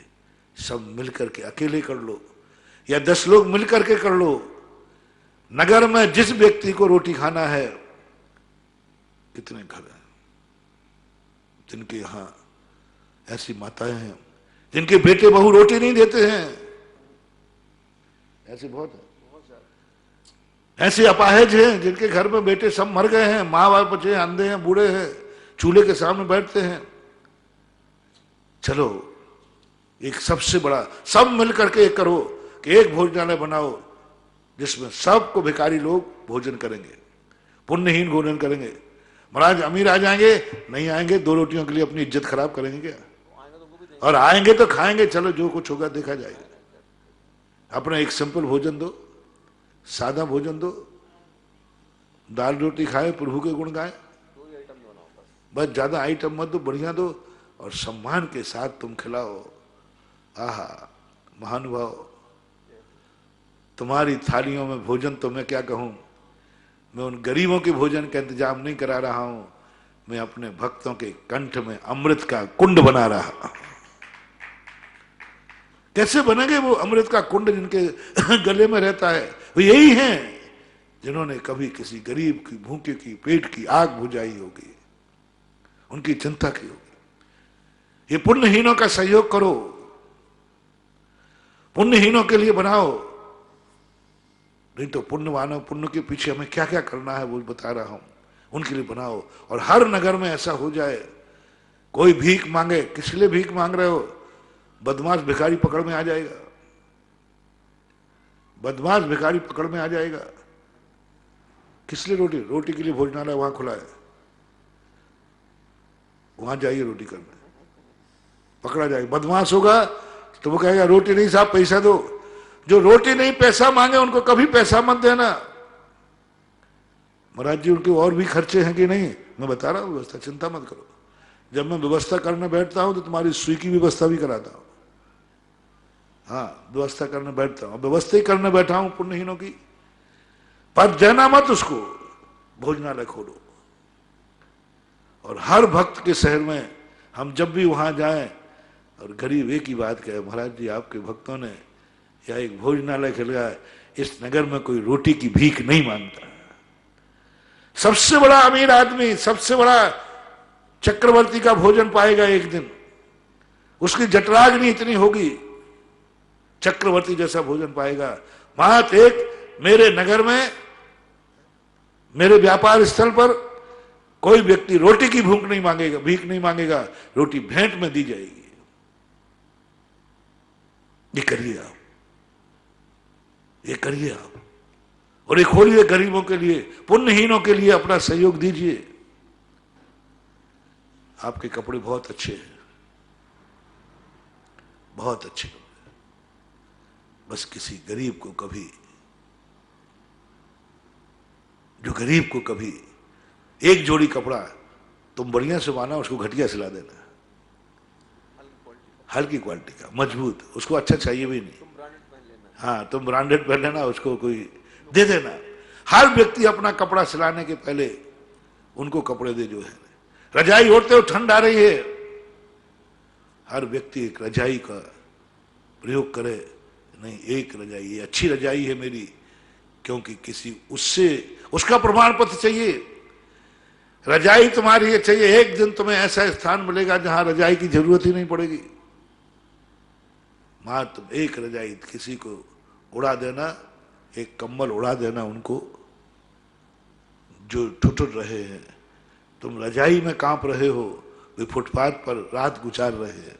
C: सब मिलकर के, अकेले कर लो या 10 लोग मिलकर के कर लो। नगर में जिस व्यक्ति को रोटी खाना है, कितने घर हैं जिनके यहां ऐसी माताएं हैं जिनके बेटे बहू रोटी नहीं देते हैं? ऐसे बहुत है। ऐसे अपाहिज हैं जिनके घर में बेटे सब मर गए हैं, माँ बाप बचे हैं, अंधे हैं, बूढ़े हैं, चूल्हे के सामने बैठते हैं। चलो एक सबसे बड़ा, सब मिलकर के एक करो कि एक भोजनालय बनाओ जिसमें सबको भिखारी लोग भोजन करेंगे, पुण्यहीन भोजन करेंगे। महाराज अमीर आ जाएंगे, नहीं आएंगे 2 रोटियों के लिए अपनी इज्जत खराब करेंगे क्या? और आएंगे तो खाएंगे, चलो जो कुछ होगा देखा जाएगा। अपना एक सिंपल भोजन दो, सादा भोजन दो, दाल रोटी खाए, प्रभु के गुण गाए, बस ज्यादा आइटम मत दो, बढ़िया दो और सम्मान के साथ तुम खिलाओ। आहा महानुभाव, तुम्हारी थालियों में भोजन तो मैं क्या कहूं। मैं उन गरीबों के भोजन का इंतजाम नहीं करा रहा हूं, मैं अपने भक्तों के कंठ में अमृत का कुंड बना रहा हूं। कैसे बनेंगे वो अमृत का कुंड जिनके गले में रहता है? वो यही हैं जिन्होंने कभी किसी गरीब की, भूखे की पेट की आग बुझाई होगी, उनकी चिंता की होगी। ये पुण्यहीनों का सहयोग करो, पुण्यहीनों के लिए बनाओ। नहीं तो पुण्यवानों, पुण्य के पीछे हमें क्या क्या करना है वो बता रहा हूं, उनके लिए बनाओ। और हर नगर में ऐसा हो जाए, कोई भीख मांगे, किस लिए भीख मांग रहे हो? बदमाश भिखारी पकड़ में आ जाएगा, बदमाश भिखारी पकड़ में आ जाएगा। किस लिए रोटी? रोटी के लिए भोजनालय वहां खुला है, वहां जाइए रोटी करने, पकड़ा जाएगा। बदमाश होगा तो वो कहेगा रोटी नहीं साहब पैसा दो, जो रोटी नहीं पैसा मांगे उनको कभी पैसा मत देना। महाराज जी उनके और भी खर्चे हैं कि नहीं, मैं बता रहा हूं व्यवस्था, चिंता मत करो। जब मैं व्यवस्था करने बैठता हूं तो तुम्हारी सुई की व्यवस्था भी कराता हूं। हाँ, व्यवस्था करने बैठता हूं, व्यवस्था ही करने बैठा हूं पुण्यहीनों की। पर देना मत उसको, भोजनालय खोलो। और हर भक्त के शहर में हम जब भी वहां जाएं और गरीब एक ही बात कहे, महाराज जी आपके भक्तों ने या एक भोजनालय खोला है, इस नगर में कोई रोटी की भीख नहीं मांगता। सबसे बड़ा अमीर आदमी, सबसे बड़ा चक्रवर्ती का भोजन पाएगा एक दिन, उसकी जठराग्नि इतनी होगी, चक्रवर्ती जैसा भोजन पाएगा। मात्र एक मेरे नगर में, मेरे व्यापार स्थल पर कोई व्यक्ति रोटी की भूख नहीं मांगेगा, भीख नहीं मांगेगा, रोटी भेंट में दी जाएगी। ये करिए आप, ये करिए आप, और ये खोलिए गरीबों के लिए, पुण्यहीनों के लिए अपना सहयोग दीजिए। आपके कपड़े बहुत अच्छे हैं, बहुत अच्छे कपड़े, बस किसी गरीब को कभी, जो गरीब को कभी एक जोड़ी कपड़ा तुम बढ़िया से माना, उसको घटिया सिला देना, हल्की क्वालिटी का, मजबूत, उसको अच्छा चाहिए भी नहीं। हाँ, तुम ब्रांडेड पहन लेना, उसको कोई दे देना। हर व्यक्ति अपना कपड़ा सिलाने के पहले उनको कपड़े दे, जो है रजाई ओढ़ते हो ठंड आ रही है, हर व्यक्ति एक रजाई का प्रयोग करे। नहीं, एक रजाई, ये अच्छी रजाई है मेरी, क्योंकि किसी उससे उसका प्रमाण पत्र चाहिए। रजाई तुम्हारी चाहिए, एक दिन तुम्हें ऐसा स्थान मिलेगा जहां रजाई की जरूरत ही नहीं पड़ेगी। मां तुम एक रजाई किसी को उड़ा देना, एक कंबल उड़ा देना उनको जो ठुठुर रहे हैं। तुम रजाई में कांप रहे हो, वे फुटपाथ पर रात गुजार रहे हैं।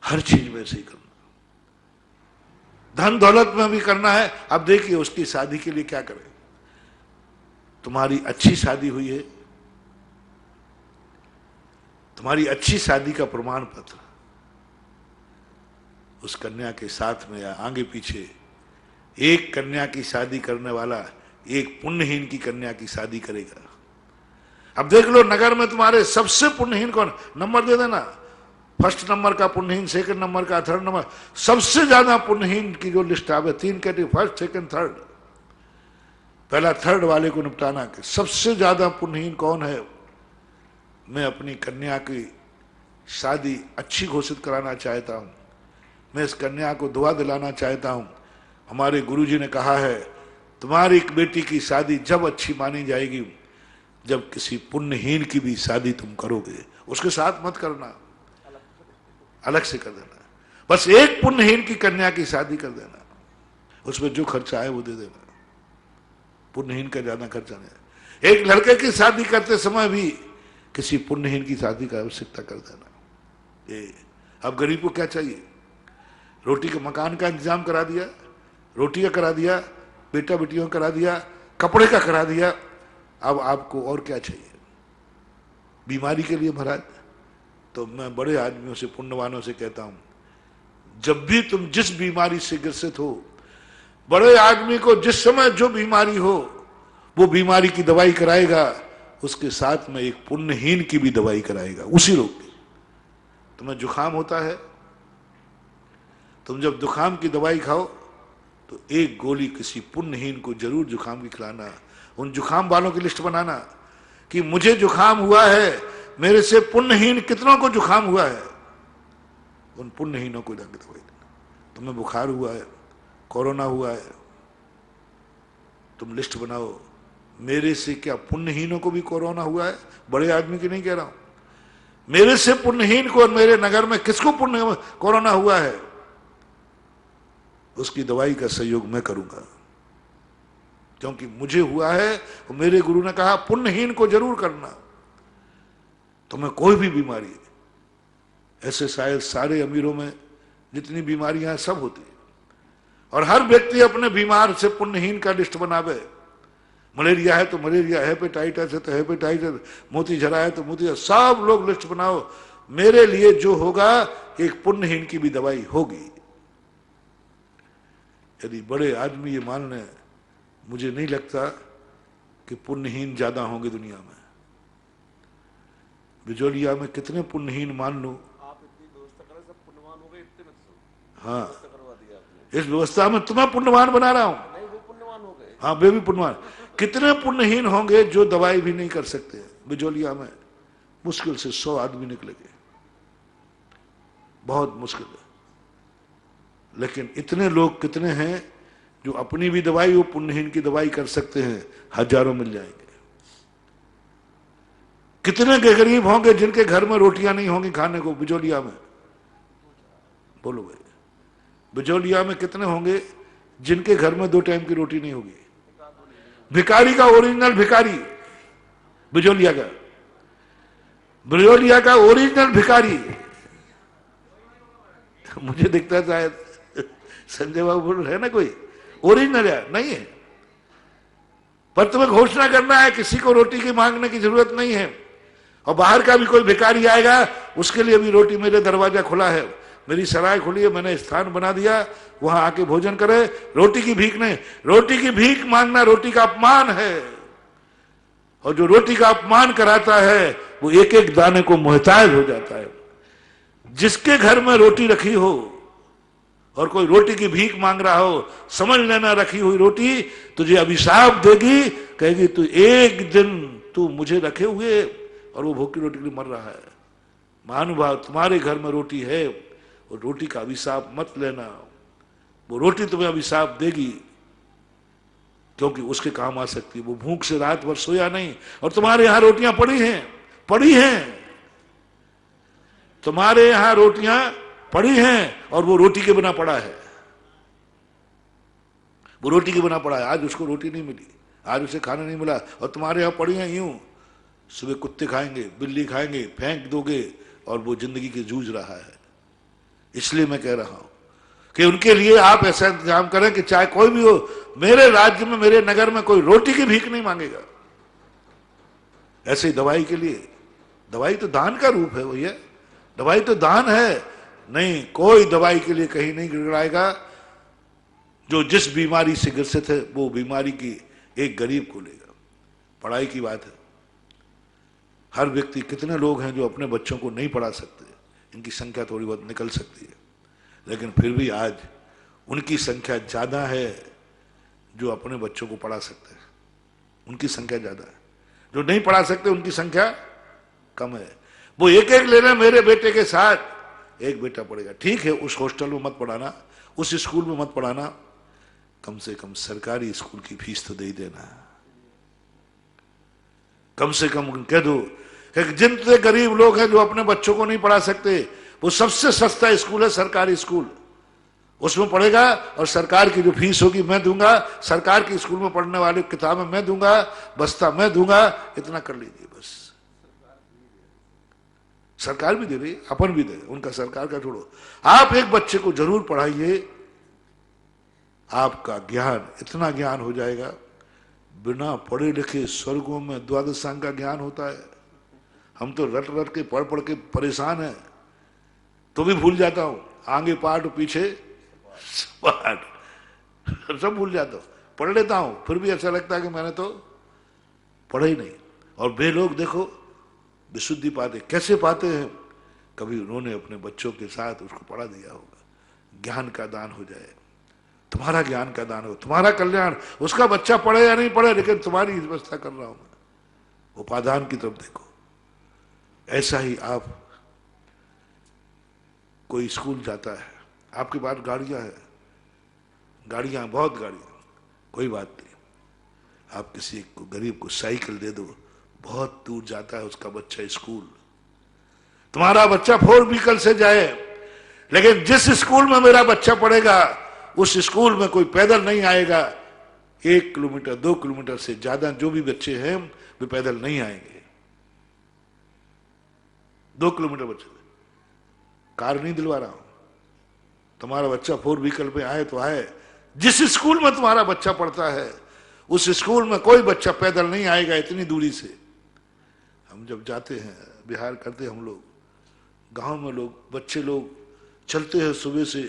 C: हर चीज में ऐसे ही करना, धन दौलत में भी करना है। अब देखिए उसकी शादी के लिए क्या करें। तुम्हारी अच्छी शादी हुई है, तुम्हारी अच्छी शादी का प्रमाण पत्र उस कन्या के साथ में या आगे पीछे, एक कन्या की शादी करने वाला एक पुण्यहीन की कन्या की शादी करेगा। अब देख लो नगर में तुम्हारे सबसे पुण्यहीन कौन, नंबर दे देना, फर्स्ट नंबर का पुण्यहीन, सेकंड नंबर का, थर्ड नंबर, सबसे ज्यादा पुण्यहीन की जो लिस्ट आवे, 3 कैटेगरी, फर्स्ट सेकंड थर्ड, पहला थर्ड वाले को निपटाना कि सबसे ज्यादा पुण्यहीन कौन है। मैं अपनी कन्या की शादी अच्छी घोषित कराना चाहता हूं, मैं इस कन्या को दुआ दिलाना चाहता हूं। हमारे गुरुजी ने कहा है तुम्हारी बेटी की शादी जब अच्छी मानी जाएगी जब किसी पुण्यहीन की भी शादी तुम करोगे, उसके साथ मत करना, अलग से कर देना। बस एक पुण्यहीन की कन्या की शादी कर देना, उसमें जो खर्चा आए वो दे देना, पुण्यहीन का ज्यादा खर्चा नहीं। एक लड़के की शादी करते समय भी किसी पुण्यहीन की शादी का आवश्यकता कर देना। ये अब गरीब को क्या चाहिए, रोटी के मकान का इंतजाम करा दिया, रोटी का करा दिया, बेटा बेटियों का करा दिया, कपड़े का करा दिया, अब आपको और क्या चाहिए। बीमारी के लिए महाराज, तो मैं बड़े आदमियों से, पुण्यवानों से कहता हूं, जब भी तुम जिस बीमारी से ग्रसित हो, बड़े आदमी को जिस समय जो बीमारी हो वो बीमारी की दवाई कराएगा, उसके साथ में एक पुण्यहीन की भी दवाई कराएगा उसी रोग की। तुम्हें जुकाम होता है, तुम जब जुकाम की दवाई खाओ तो एक गोली किसी पुण्यहीन को जरूर जुकाम की खिलाना। उन जुकाम वालों की लिस्ट बनाना कि मुझे जुकाम हुआ है, मेरे से पुण्यहीन कितनों को जुकाम हुआ है, उन पुण्यहीनों को जाकर दवाई देना। तुम्हें बुखार हुआ है, कोरोना हुआ है, तुम लिस्ट बनाओ, मेरे से क्या पुण्यहीनों को भी कोरोना हुआ है, बड़े आदमी की नहीं कह रहा हूं, मेरे से पुण्यहीन को और मेरे नगर में किसको पुण्य कोरोना हुआ है, उसकी दवाई का सहयोग मैं करूंगा, क्योंकि मुझे हुआ है और मेरे गुरु ने कहा पुण्यहीन को जरूर करना। तुम्हें कोई भी बीमारी, ऐसे शायद सारे अमीरों में जितनी बीमारियां सब होती है, और हर व्यक्ति अपने बीमार से पुण्यहीन का लिस्ट बनावे। मलेरिया है तो मलेरिया, हेपेटाइटिस है तो हेपेटाइटिस, मोती झरा है तो मोती, सब लोग लिस्ट बनाओ, मेरे लिए जो होगा एक पुण्यहीन की भी दवाई होगी। यदि बड़े आदमी ये मान लें, मुझे नहीं लगता कि पुण्यहीन ज्यादा होंगे दुनिया में। बिजोलिया में कितने पुण्यहीन मान लूं, हाँ इस व्यवस्था में तुम्हें पुण्यवान बना रहा हूं। हाँ वे भी पुण्यवान। कितने पुण्यहीन होंगे जो दवाई भी नहीं कर सकते। बिजोलिया में मुश्किल से 100 आदमी निकलेंगे, बहुत मुश्किल है। लेकिन इतने लोग कितने हैं जो अपनी भी दवाई, वो पुण्यहीन की दवाई कर सकते हैं, हजारों मिल जाएंगे। कितने के गरीब होंगे जिनके घर में रोटियां नहीं होंगी खाने को बिजोलिया में, बोलो भाई। बिजोलिया में कितने होंगे जिनके घर में 2 टाइम की रोटी नहीं होगी। भिखारी का ओरिजिनल भिखारी, बिजोलिया का, बिजोलिया का ओरिजिनल भिखारी। मुझे दिखता है शायद संजय बाबू बोल रहे हैं ना, कोई ओरिजिनल है नहीं है। पर तुम्हें घोषणा करना है, किसी को रोटी की मांगने की जरूरत नहीं है। और बाहर का भी कोई भिखारी आएगा, उसके लिए भी रोटी, मेरे दरवाजा खुला है, मेरी सराय खुली है, मैंने स्थान बना दिया, वहां आके भोजन करे। रोटी की भीख नहीं, रोटी की भीख मांगना रोटी का अपमान है। और जो रोटी का अपमान कराता है वो एक एक दाने को मोहताज हो जाता है। जिसके घर में रोटी रखी हो और कोई रोटी की भीख मांग रहा हो, समझ लेना रखी हुई रोटी तुझे अभिशाप देगी, कहेगी तू एक दिन तू मुझे रखे हुए और वो भूखी रोटी के लिए मर रहा है। महानुभाव, तुम्हारे घर में रोटी है, और रोटी का अभिशाप मत लेना। वो रोटी तुम्हें अभिशाप देगी, क्योंकि उसके काम आ सकती है। वो भूख से रात भर सोया नहीं, और तुम्हारे यहां रोटियां पड़ी हैं, तुम्हारे यहां रोटियां पड़ी हैं, और वो रोटी के बिना पड़ा है। वो रोटी के बिना पड़ा है, आज उसको रोटी नहीं मिली, आज उसे खाना नहीं मिला, और तुम्हारे यहां पड़ी हैं यूं। सुबह कुत्ते खाएंगे, बिल्ली खाएंगे, फेंक दोगे, और वो जिंदगी की जूझ रहा है। इसलिए मैं कह रहा हूं कि उनके लिए आप ऐसा इंतजाम करें कि चाहे कोई भी हो, मेरे राज्य में, मेरे नगर में कोई रोटी की भीख नहीं मांगेगा। ऐसे ही दवाई के लिए, दवाई तो दान का रूप है भैया, दवाई तो दान है। नहीं, कोई दवाई के लिए कहीं नहीं गिड़गिड़ाएगा। जो जिस बीमारी से ग्रसित है वो बीमारी की एक गरीब को लेगा। पढ़ाई की बात है, हर व्यक्ति, कितने लोग हैं जो अपने बच्चों को नहीं पढ़ा सकते, इनकी संख्या थोड़ी बहुत निकल सकती है, लेकिन फिर भी आज उनकी संख्या ज्यादा है जो अपने बच्चों को पढ़ा सकते हैं, उनकी संख्या ज्यादा है। जो नहीं पढ़ा सकते उनकी संख्या कम है। वो एक एक लेना, मेरे बेटे के साथ एक बेटा पढ़ेगा, ठीक है, उस हॉस्टल में मत पढ़ाना, उस स्कूल में मत पढ़ाना, कम से कम सरकारी स्कूल की फीस तो दे ही देना। कम से कम कह दो कि जितने गरीब लोग हैं जो अपने बच्चों को नहीं पढ़ा सकते, वो सबसे सस्ता स्कूल है सरकारी स्कूल, उसमें पढ़ेगा, और सरकार की जो फीस होगी मैं दूंगा, सरकार के स्कूल में पढ़ने वाले किताबें मैं दूंगा, बस्ता मैं दूंगा, इतना कर लीजिए बस। सरकार भी दे रही, अपन भी दे, उनका सरकार का छोड़ो। आप एक बच्चे को जरूर पढ़ाइए, आपका ज्ञान, इतना ज्ञान हो जाएगा, बिना पढ़े लिखे स्वर्गों में द्वादशांग का ज्ञान होता है। हम तो रट रट के पढ़ पढ़ के परेशान हैं, तो भी भूल जाता हूं, आगे पाठ पीछे पाठ सब भूल जाता हूं। पढ़ लेता हूं, फिर भी ऐसा लगता है कि मैंने तो पढ़ा ही नहीं। और वे लोग देखो विशुद्धि पाते, कैसे पाते हैं, कभी उन्होंने अपने बच्चों के साथ उसको पढ़ा दिया होगा। ज्ञान का दान हो जाए, तुम्हारा ज्ञान का दान हो, तुम्हारा कल्याण, उसका बच्चा पढ़े या नहीं पढ़े, लेकिन तुम्हारी व्यवस्था कर रहा हूं मैं। उपादान की तरफ देखो। ऐसा ही आप, कोई स्कूल जाता है, आपके पास गाड़ियां हैं, गाड़ियां, बहुत गाड़ियां, कोई बात नहीं, आप किसी को गरीब को साइकिल दे दो, बहुत दूर जाता है उसका बच्चा स्कूल। तुम्हारा बच्चा 4 व्हीकल से जाए, लेकिन जिस स्कूल में मेरा बच्चा पढ़ेगा उस स्कूल में कोई पैदल नहीं आएगा। 1 किलोमीटर 2 किलोमीटर से ज्यादा जो भी बच्चे हैं वे पैदल नहीं आएंगे। 2 किलोमीटर बच्चे, कार नहीं दिलवा रहा हूं, तुम्हारा बच्चा 4 व्हीकल पे आए तो आए। जिस स्कूल में तुम्हारा बच्चा पढ़ता है उस स्कूल में कोई बच्चा पैदल नहीं आएगा इतनी दूरी से। हम जब जाते हैं, बिहार करते हम लोग, गांव में लोग, बच्चे लोग चलते हैं सुबह से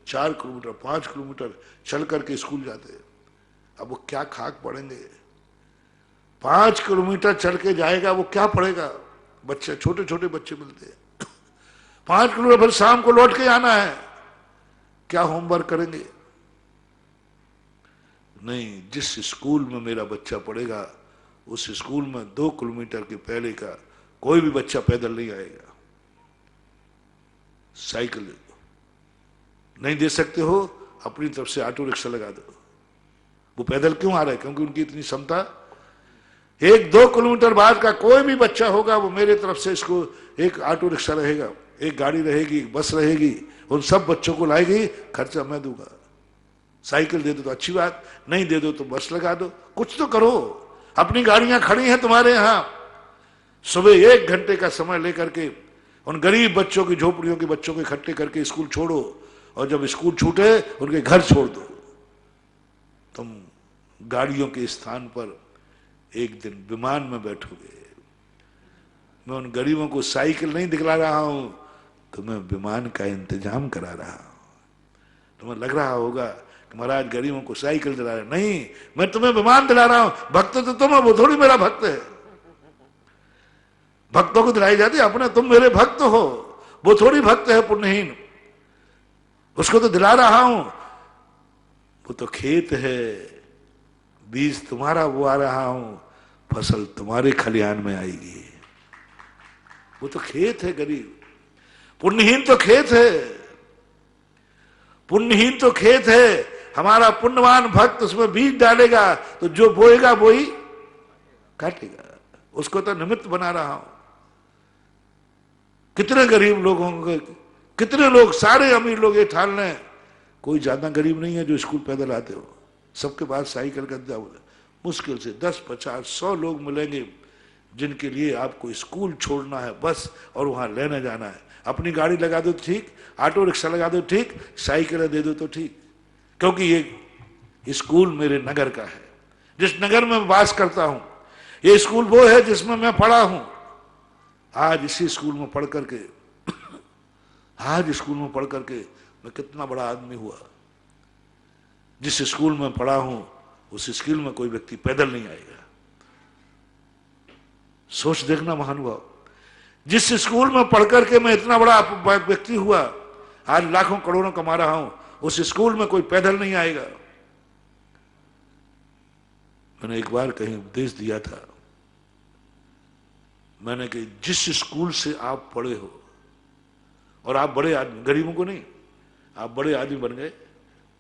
C: 4 किलोमीटर 5 किलोमीटर चल करके स्कूल जाते। अब वो क्या खाक पढ़ेंगे? 5 किलोमीटर चल के जाएगा, वो क्या पढ़ेगा? बच्चे, छोटे छोटे बच्चे मिलते हैं, 5 किलोमीटर, फिर शाम को लौट के आना है, क्या होमवर्क करेंगे? नहीं, जिस स्कूल में मेरा बच्चा पढ़ेगा उस स्कूल में 2 किलोमीटर के पहले का कोई भी बच्चा पैदल नहीं आएगा। साइकिल दे दो, नहीं दे सकते हो अपनी तरफ से ऑटो रिक्शा लगा दो। वो पैदल क्यों आ रहा है? क्योंकि उनकी इतनी क्षमता। 1-2 किलोमीटर बाद का कोई भी बच्चा होगा, वो मेरे तरफ से इसको एक ऑटो रिक्शा रहेगा, एक गाड़ी रहेगी, एक बस रहेगी, उन सब बच्चों को लाएगी, खर्चा मैं दूंगा। साइकिल दे दो तो अच्छी बात, नहीं दे दो तो बस लगा दो, कुछ तो करो। अपनी गाड़ियां खड़ी हैं तुम्हारे यहां, सुबह 1 घंटे का समय लेकर के उन गरीब बच्चों की, झोपड़ियों के बच्चों को इकट्ठे करके स्कूल छोड़ो, और जब स्कूल छूटे उनके घर छोड़ दो। तुम गाड़ियों के स्थान पर एक दिन विमान में बैठोगे। मैं उन गरीबों को साइकिल नहीं दिखला रहा हूं, तो मैं विमान का इंतजाम करा रहा हूं। तुम्हें लग रहा होगा कि महाराज गरीबों को साइकिल दिला रहे, नहीं, मैं तुम्हें विमान दिला रहा हूं। भक्त तो तुम हो, वो थोड़ी मेरा भक्त है। भक्तों को दिलाई जाती है अपने, तुम मेरे भक्त हो, वो थोड़ी भक्त है पुण्यहीन, उसको तो दिला रहा हूं। वो तो खेत है, बीज तुम्हारा बोआ रहा हूं, फसल तुम्हारे खलिहान में आएगी। वो तो खेत है गरीब, पुण्यहीन तो खेत है, पुण्यहीन तो खेत है। हमारा पुण्यवान भक्त उसमें बीज डालेगा तो जो बोएगा वो ही काटेगा, उसको तो निमित्त बना रहा हूं। कितने गरीब लोग होंगे, कितने लोग, सारे अमीर लोग ये ठान लें, कोई ज्यादा गरीब नहीं है जो स्कूल पैदल आते हो। सबके पास साइकिल का इंतजाम होता है। मुश्किल से 10, 50, 100 लोग मिलेंगे जिनके लिए आपको स्कूल छोड़ना है बस, और वहां लेने जाना है। अपनी गाड़ी लगा दो तो ठीक, ऑटो रिक्शा लगा दो ठीक, साइकिल दे दो तो ठीक, क्योंकि ये स्कूल मेरे नगर का है, जिस नगर में वास करता हूं। ये स्कूल वो है जिसमें मैं पढ़ा हूं। आज इसी स्कूल में पढ़ करके आज स्कूल में पढ़ करके मैं कितना बड़ा आदमी हुआ। जिस स्कूल में पढ़ा हूं उस स्कूल में कोई व्यक्ति पैदल नहीं आएगा। सोच देखना महानुभाव, जिस स्कूल में पढ़ करके मैं इतना बड़ा व्यक्ति हुआ, आज लाखों करोड़ों कमा रहा हूं, उस स्कूल में कोई पैदल नहीं आएगा। मैंने एक बार कहीं उपदेश दिया था, मैंने कहा जिस स्कूल से आप पढ़े हो, और आप बड़े आदमी, गरीबों को नहीं, आप बड़े आदमी बन गए,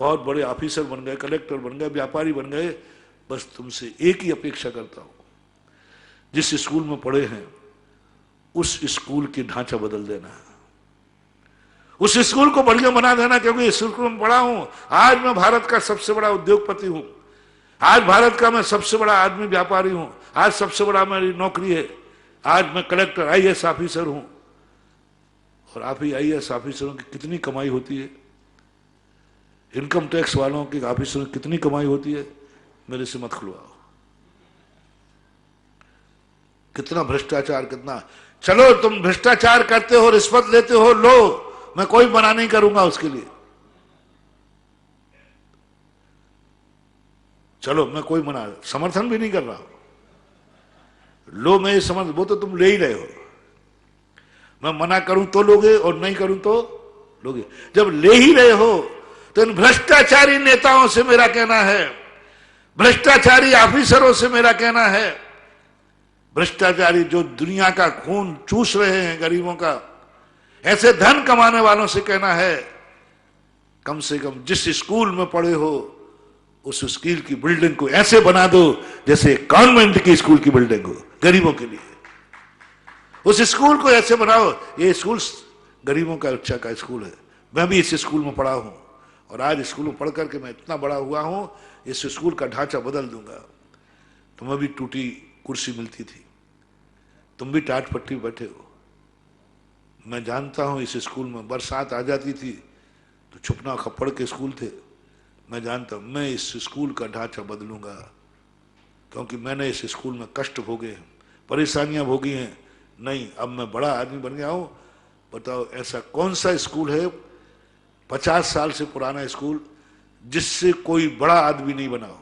C: बहुत बड़े ऑफिसर बन गए, कलेक्टर बन गए, व्यापारी बन गए, बस तुमसे एक ही अपेक्षा करता हूं, जिस स्कूल में पढ़े हैं उस स्कूल की ढांचा बदल देना, उस स्कूल को बढ़िया बना देना। क्योंकि इस स्कूल में पढ़ा हूं, आज मैं भारत का सबसे बड़ा उद्योगपति हूं, आज भारत का मैं सबसे बड़ा आदमी व्यापारी हूं, आज सबसे बड़ा मेरी नौकरी है, आज मैं कलेक्टर IAS ऑफिसर हूं। और आप ही IAS ऑफिसरों की कितनी कमाई होती है, इनकम टैक्स वालों के ऑफिसरों की कितनी कमाई होती है, मेरे से मत खुलवाओ। कितना भ्रष्टाचार, कितना, चलो तुम भ्रष्टाचार करते हो, रिश्वत लेते हो, लो, मैं कोई मना नहीं करूंगा उसके लिए, चलो मैं कोई मना, समर्थन भी नहीं कर रहा हूं, लो, मैं समर्थ, वो तो तुम ले ही रहे हो। मैं मना करूं तो लोगे और नहीं करूं तो लोगे। जब ले ही रहे हो तो इन भ्रष्टाचारी नेताओं से मेरा कहना है, भ्रष्टाचारी ऑफिसरों से मेरा कहना है, भ्रष्टाचारी जो दुनिया का खून चूस रहे हैं गरीबों का, ऐसे धन कमाने वालों से कहना है, कम से कम जिस स्कूल में पढ़े हो उस स्कूल की बिल्डिंग को ऐसे बना दो जैसे कॉन्वेंट की स्कूल की बिल्डिंग हो गरीबों के लिए। उस स्कूल को ऐसे बनाओ, ये स्कूल गरीबों का अच्छा का स्कूल है। मैं भी इस स्कूल में पढ़ा हूं, और आज स्कूल में पढ़ करके मैं इतना बड़ा हुआ हूं, इस स्कूल का ढांचा बदल दूंगा। तुम्हें भी टूटी कुर्सी मिलती थी, तुम भी टाट पट्टी बैठे हो, मैं जानता हूं। इस स्कूल में बरसात आ जाती थी तो छुपना खप्पड़ के स्कूल थे, मैं जानता हूं। मैं इस स्कूल का ढांचा बदलूंगा, क्योंकि मैंने इस स्कूल में कष्ट भोगे हैं, परेशानियां भोगी हैं। नहीं, अब मैं बड़ा आदमी बन गया हूं। बताओ ऐसा कौन सा स्कूल है 50 साल से पुराना स्कूल जिससे कोई बड़ा आदमी नहीं बना हो।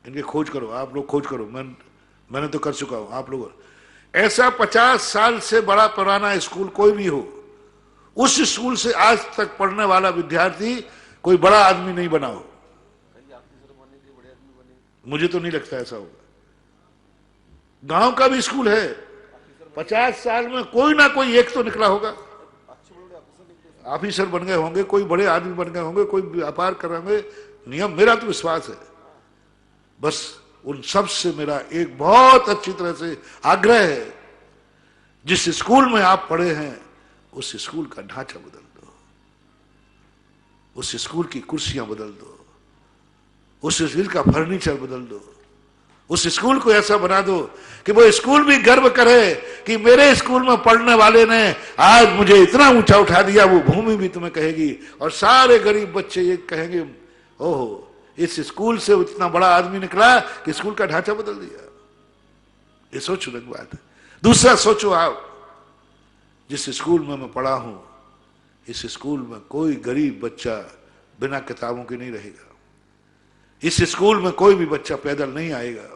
C: इनके खोज करो, आप लोग खोज करो, मैंने तो कर चुका हूं, आप लोग ऐसा 50 साल से बड़ा पुराना स्कूल कोई भी हो, उस स्कूल से आज तक पढ़ने वाला विद्यार्थी कोई बड़ा आदमी नहीं बना हो। मुझे तो नहीं लगता ऐसा होगा। गांव का भी स्कूल है, 50 साल में कोई ना कोई एक तो निकला होगा, ऑफिसर बन गए होंगे, कोई बड़े आदमी बन गए होंगे, कोई व्यापार कर रहे होंगे। नियम, मेरा तो विश्वास है। बस उन सब से मेरा एक बहुत अच्छी तरह से आग्रह है, जिस स्कूल में आप पढ़े हैं उस स्कूल का ढांचा बदल दो, उस स्कूल की कुर्सियां बदल दो, उस स्कूल का फर्नीचर बदल दो, उस स्कूल को ऐसा बना दो कि वो स्कूल भी गर्व करे कि मेरे स्कूल में पढ़ने वाले ने आज मुझे इतना ऊंचा उठा दिया। वो भूमि भी तुम्हें कहेगी और सारे गरीब बच्चे ये कहेंगे, ओहो, इस स्कूल से इतना बड़ा आदमी निकला कि स्कूल का ढांचा बदल दिया। ये सोचो एक बात है। दूसरा सोचो आप, जिस स्कूल में मैं पढ़ा हूं, इस स्कूल में कोई गरीब बच्चा बिना किताबों के नहीं रहेगा। इस स्कूल में कोई भी बच्चा पैदल नहीं आएगा।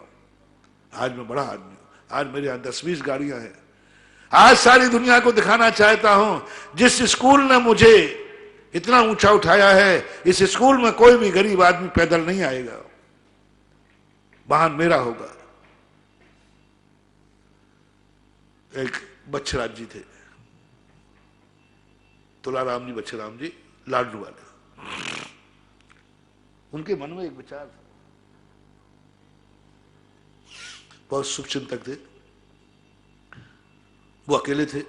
C: आज मैं बड़ा आदमी हूं, आज मेरे यहां 10-20 गाड़ियां हैं। आज सारी दुनिया को दिखाना चाहता हूं, जिस स्कूल ने मुझे इतना ऊंचा उठाया है, इस स्कूल में कोई भी गरीब आदमी पैदल नहीं आएगा, वाहन मेरा होगा। एक बच्छराज जी थे, तुलाराम जी बच्छराम जी, लाडलू वाले। उनके मन में एक विचार था, बहुत शुभचिंतक थे, वो अकेले थे,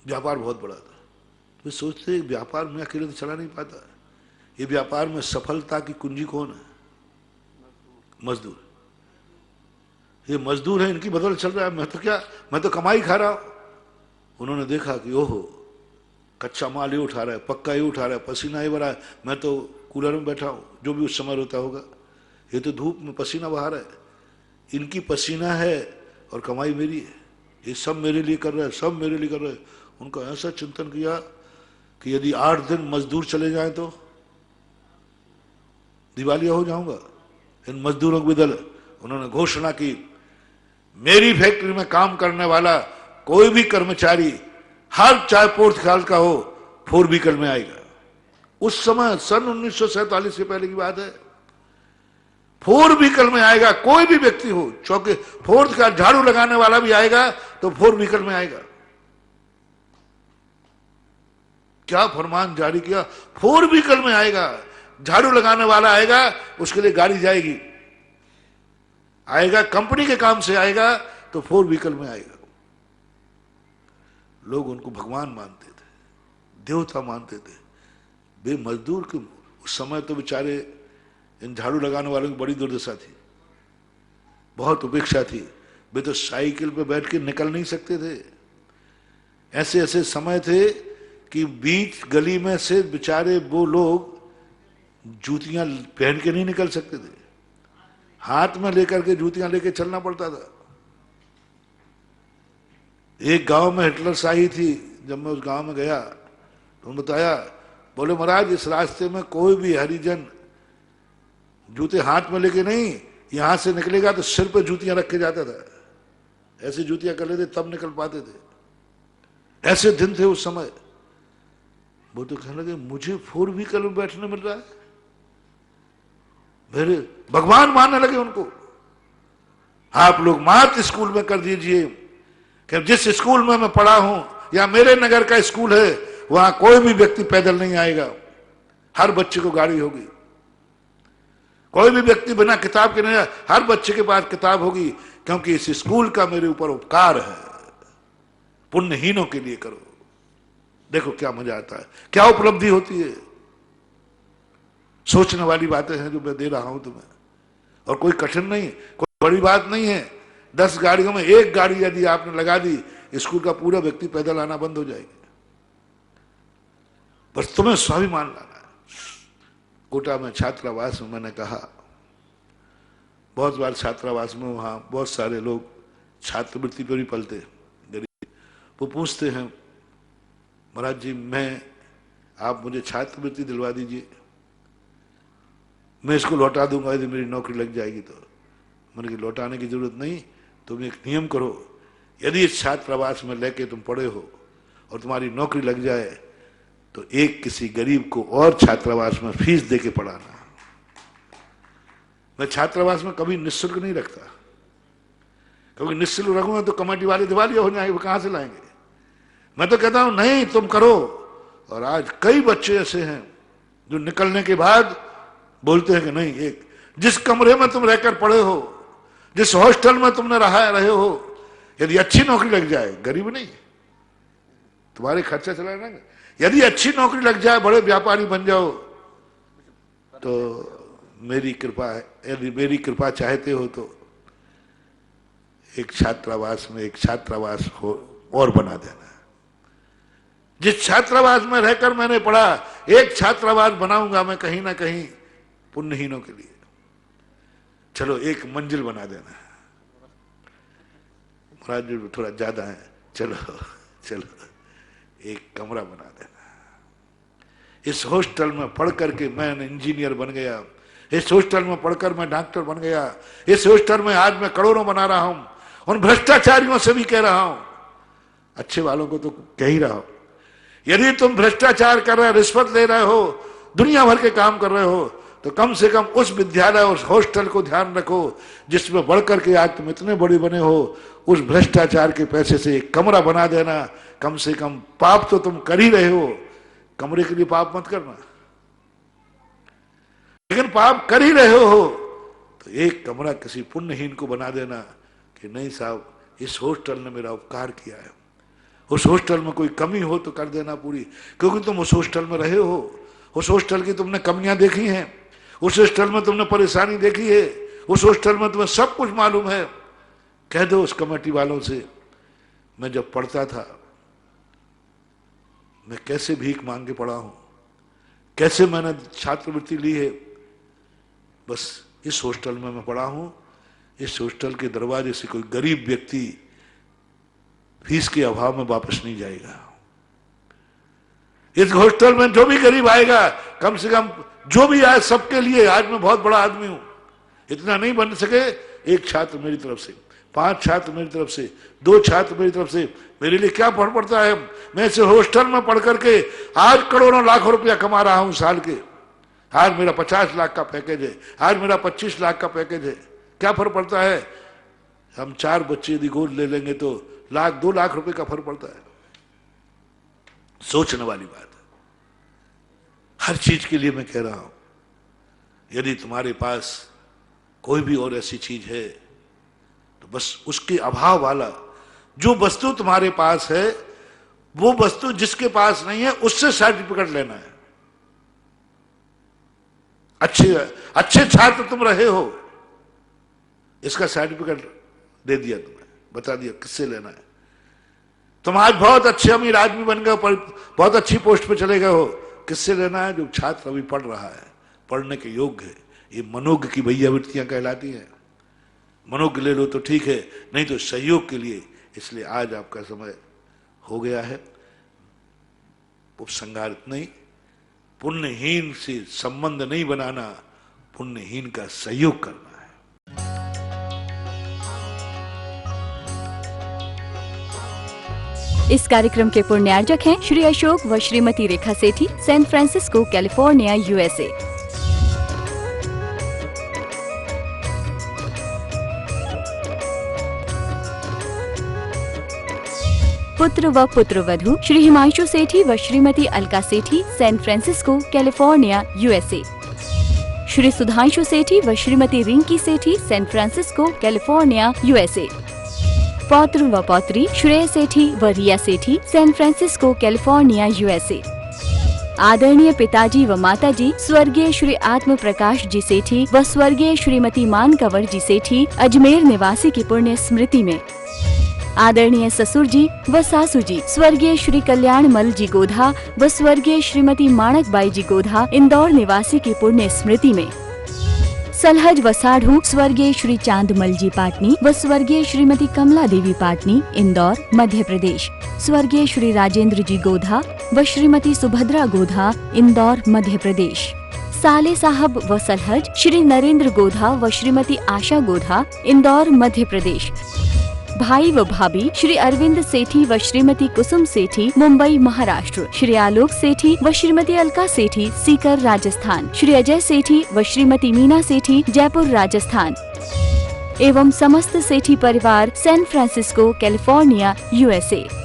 C: व्यापार बहुत बड़ा था। वे सोचते व्यापार में अकेले तो चला नहीं पाता, ये व्यापार में सफलता की कुंजी कौन है? मजदूर। ये मजदूर है, इनकी बदौलत चल रहा है, मैं तो क्या, मैं तो कमाई खा रहा हूं। उन्होंने देखा कि ओहो, कच्चा माल ये उठा रहा है, पक्का ये उठा रहा है, पसीना ये भरा है, मैं तो कूलर में बैठा हूं, जो भी उस समय होता होगा, ये तो धूप में पसीना बहा रहा है, इनकी पसीना है और कमाई मेरी है, ये सब मेरे लिए कर रहा है, सब मेरे लिए कर रहा है। उनका ऐसा चिंतन किया कि यदि 8 दिन मजदूर चले जाए तो दिवालिया हो जाऊंगा, इन मजदूरों के बदले उन्होंने घोषणा की, मेरी फैक्ट्री में काम करने वाला कोई भी कर्मचारी, हर चाहे पोर्तगाल का हो, 4 व्हीकल में आएगा। उस समय सन 1947 से पहले की बात है, 4 व्हीकल में आएगा, कोई भी व्यक्ति हो, चौके 4th का झाड़ू लगाने वाला भी आएगा तो 4 व्हीकल में आएगा। क्या फरमान जारी किया, 4 व्हीकल में आएगा, झाड़ू लगाने वाला आएगा, उसके लिए गाड़ी जाएगी, आएगा कंपनी के काम से आएगा तो 4 व्हीकल में आएगा। लोग उनको भगवान मानते थे, देवता मानते थे। वे मजदूर के उस समय तो बेचारे इन झाड़ू लगाने वालों की बड़ी दुर्दशा थी, बहुत उपेक्षा थी। वे तो साइकिल पे बैठ के निकल नहीं सकते थे। ऐसे ऐसे समय थे कि बीच गली में से बेचारे वो लोग जूतियां पहन के नहीं निकल सकते थे, हाथ में लेकर के जूतियां लेके चलना पड़ता था। एक गांव में हिटलर शाही थी, जब मैं उस गांव में गया तो उन्होंने बताया, बोले महाराज इस रास्ते में कोई भी हरिजन जूते हाथ में लेके नहीं, यहां से निकलेगा तो सिर पे जूतियां रख के जाता था, ऐसे जूतियां कर लेते तब निकल पाते थे। ऐसे दिन थे उस समय। वो तो कहने लगे मुझे 4 व्हीकल में बैठने मिल रहा है, मेरे भगवान मानने लगे उनको। आप लोग मात स्कूल में कर दीजिए कि जिस स्कूल में मैं पढ़ा हूं या मेरे नगर का स्कूल है, वहां कोई भी व्यक्ति पैदल नहीं आएगा, हर बच्चे को गाड़ी होगी, कोई भी व्यक्ति बिना किताब के नहीं, हर बच्चे के पास किताब होगी, क्योंकि इस स्कूल का मेरे ऊपर उपकार है, पुण्यहीनों के लिए करो। देखो क्या मजा आता है, क्या उपलब्धि होती है। सोचने वाली बातें हैं जो मैं दे रहा हूं तुम्हें, और कोई कठिन नहीं, कोई बड़ी बात नहीं है। 10 गाड़ियों में 1 गाड़ी यदि आपने लगा दी, स्कूल का पूरा व्यक्ति पैदल आना बंद हो जाएगी। बस तुम्हें स्वाभिमान लाना है। कोटा में छात्रावास में मैंने कहा, बहुत बार छात्रावास में वहां बहुत सारे लोग छात्रवृत्ति पर भी पलते, वो पूछते हैं महाराज जी आप मुझे छात्रवृत्ति दिलवा दीजिए, मैं इसको लौटा दूंगा यदि मेरी नौकरी लग जाएगी तो। मैंने कहा लौटाने की जरूरत नहीं, तुम एक नियम करो, यदि इस छात्रावास में लेके तुम पढ़े हो और तुम्हारी नौकरी लग जाए तो एक किसी गरीब को और छात्रावास में फीस दे के पढ़ाना। मैं छात्रावास में कभी निःशुल्क नहीं रखता, क्योंकि निःशुल्क रखूंगा तो कमेटी वाले दिवालिया हो जाएंगे, वो कहां से लाएंगे। मैं तो कहता हूं नहीं तुम करो। और आज कई बच्चे ऐसे हैं जो निकलने के बाद बोलते हैं कि नहीं, एक जिस कमरे में तुम रहकर पढ़े हो, जिस हॉस्टल में तुमने रहे हो, यदि अच्छी नौकरी लग जाए, गरीब नहीं तुम्हारे खर्चा चलाना, यदि अच्छी नौकरी लग जाए, बड़े व्यापारी बन जाओ, तो मेरी कृपा है, यदि मेरी कृपा चाहते हो तो एक छात्रावास में एक छात्रावास हो और बना देना। जिस छात्रावास में रहकर मैंने पढ़ा, एक छात्रावास बनाऊंगा मैं कहीं ना कहीं पुण्यहीनों के लिए। चलो एक मंजिल बना देना। महाराज जी थोड़ा ज्यादा है, चलो एक कमरा बना देना। इस हॉस्टल में पढ़ करके मैं इंजीनियर बन गया, इस हॉस्टल में पढ़कर मैं डॉक्टर बन गया, इस हॉस्टल में आज मैं करोड़ों बना रहा हूं। उन भ्रष्टाचारियों से भी कह रहा हूं, अच्छे वालों को तो कह ही रहा हूं, यदि तुम भ्रष्टाचार कर रहे हो, रिश्वत ले रहे हो, दुनिया भर के काम कर रहे हो, तो कम से कम उस विद्यालय, उस हॉस्टल को ध्यान रखो जिसमें बढ़कर के आज तुम इतने बड़े बने हो। उस भ्रष्टाचार के पैसे से एक कमरा बना देना। कम से कम पाप तो तुम कर ही रहे हो, कमरे के लिए पाप मत करना, लेकिन पाप कर ही रहे हो तो एक कमरा किसी पुण्यहीन को बना देना कि नहीं साहब, इस हॉस्टल ने मेरा उपकार किया है, उस हॉस्टल में कोई कमी हो तो कर देना पूरी, क्योंकि तुम उस हॉस्टल में रहे हो, उस हॉस्टल की तुमने कमियां देखी हैं, उस हॉस्टल में तुमने परेशानी देखी है, उस हॉस्टल में तुम्हें सब कुछ मालूम है। कह दो उस कमेटी वालों से, मैं जब पढ़ता था मैं कैसे भीख मांग के पढ़ा हूं, कैसे मैंने छात्रवृत्ति ली है, बस इस हॉस्टल में मैं पढ़ा हूं। इस हॉस्टल के दरवाजे से कोई गरीब व्यक्ति फीस के अभाव में वापस नहीं जाएगा। इस हॉस्टल में जो भी गरीब आएगा, कम से कम जो भी आए सबके लिए, आज मैं बहुत बड़ा आदमी हूं, इतना नहीं बन सके, एक छात्र मेरी तरफ से, 5 छात्र मेरी तरफ से, 2 छात्र मेरी तरफ से, मेरे लिए क्या फर्क पड़ता है। मैं इस हॉस्टल में पढ़ करके आज करोड़ों लाखों रुपया कमा रहा हूं साल के। आज मेरा 50 लाख का पैकेज है, आज मेरा 25 लाख का पैकेज है, क्या फर्क पड़ता है। हम 4 बच्चे यदि गोद ले लेंगे तो 2 लाख रुपए का फर्क पड़ता है। सोचने वाली बात है। हर चीज के लिए मैं कह रहा हूं, यदि तुम्हारे पास कोई भी और ऐसी चीज है तो बस उसके अभाव वाला जो वस्तु तुम्हारे पास है, वो वस्तु जिसके पास नहीं है उससे सर्टिफिकेट लेना है। अच्छे छात्र तुम रहे हो, इसका सर्टिफिकेट दे दिया, तुम्हें बता दिया किससे लेना है। तुम आज बहुत अच्छे अमीर आदमी बन गए, बहुत अच्छी पोस्ट पे चले गए हो, किससे लेना है। जो छात्र अभी पढ़ रहा है, पढ़ने के योग्य है, ये मनोज्ञ की भैया वृत्तियां कहलाती हैं। मनोज्ञ ले लो तो ठीक है, नहीं तो सहयोग के लिए। इसलिए आज आपका समय हो गया है, उपसंहारित नहीं, पुण्यहीन से संबंध नहीं बनाना, पुण्यहीन का सहयोग करना है।
E: इस कार्यक्रम के पुण्यार्जक हैं श्री अशोक व Shrimati Rekha Sethi, San Francisco, California, USA। पुत्र व पुत्रवधू श्री हिमांशु सेठी व Shrimati Alka Sethi, San Francisco, California, USA। Shri Sudhanshu Sethi व Shrimati Rinki Sethi, San Francisco, California, USA। पौत्र व पौत्री श्रेय सेठी व Riya Sethi, San Francisco, California, USA। आदरणीय पिताजी व माताजी स्वर्गीय श्री आत्म प्रकाश जी सेठी व स्वर्गीय श्रीमती मान कंवर जी सेठी, अजमेर निवासी की पुण्य स्मृति में। आदरणीय ससुर जी व सासू जी स्वर्गीय श्री कल्याण मल जी गोधा व स्वर्गीय श्रीमती माणक बाई जी गोधा, इंदौर निवासी की पुण्य स्मृति में। सलहज व साढ़ू स्वर्गीय श्री चांदमल जी पाटनी व स्वर्गीय श्रीमती कमला देवी पाटनी, इंदौर, मध्य प्रदेश। स्वर्गीय श्री राजेंद्र जी गोधा व श्रीमती सुभद्रा गोधा, इंदौर, मध्य प्रदेश। साले साहब व सलहज श्री नरेंद्र गोधा व श्रीमती आशा गोधा, इंदौर, मध्य प्रदेश। भाई व भाभी श्री अरविंद सेठी व श्रीमती कुसुम सेठी, मुंबई, महाराष्ट्र। श्री आलोक सेठी व श्रीमती अलका सेठी, सीकर, राजस्थान। श्री अजय सेठी व श्रीमती मीना सेठी, जयपुर, राजस्थान। एवं समस्त सेठी परिवार, सैन फ्रांसिस्को, कैलिफोर्निया, USA।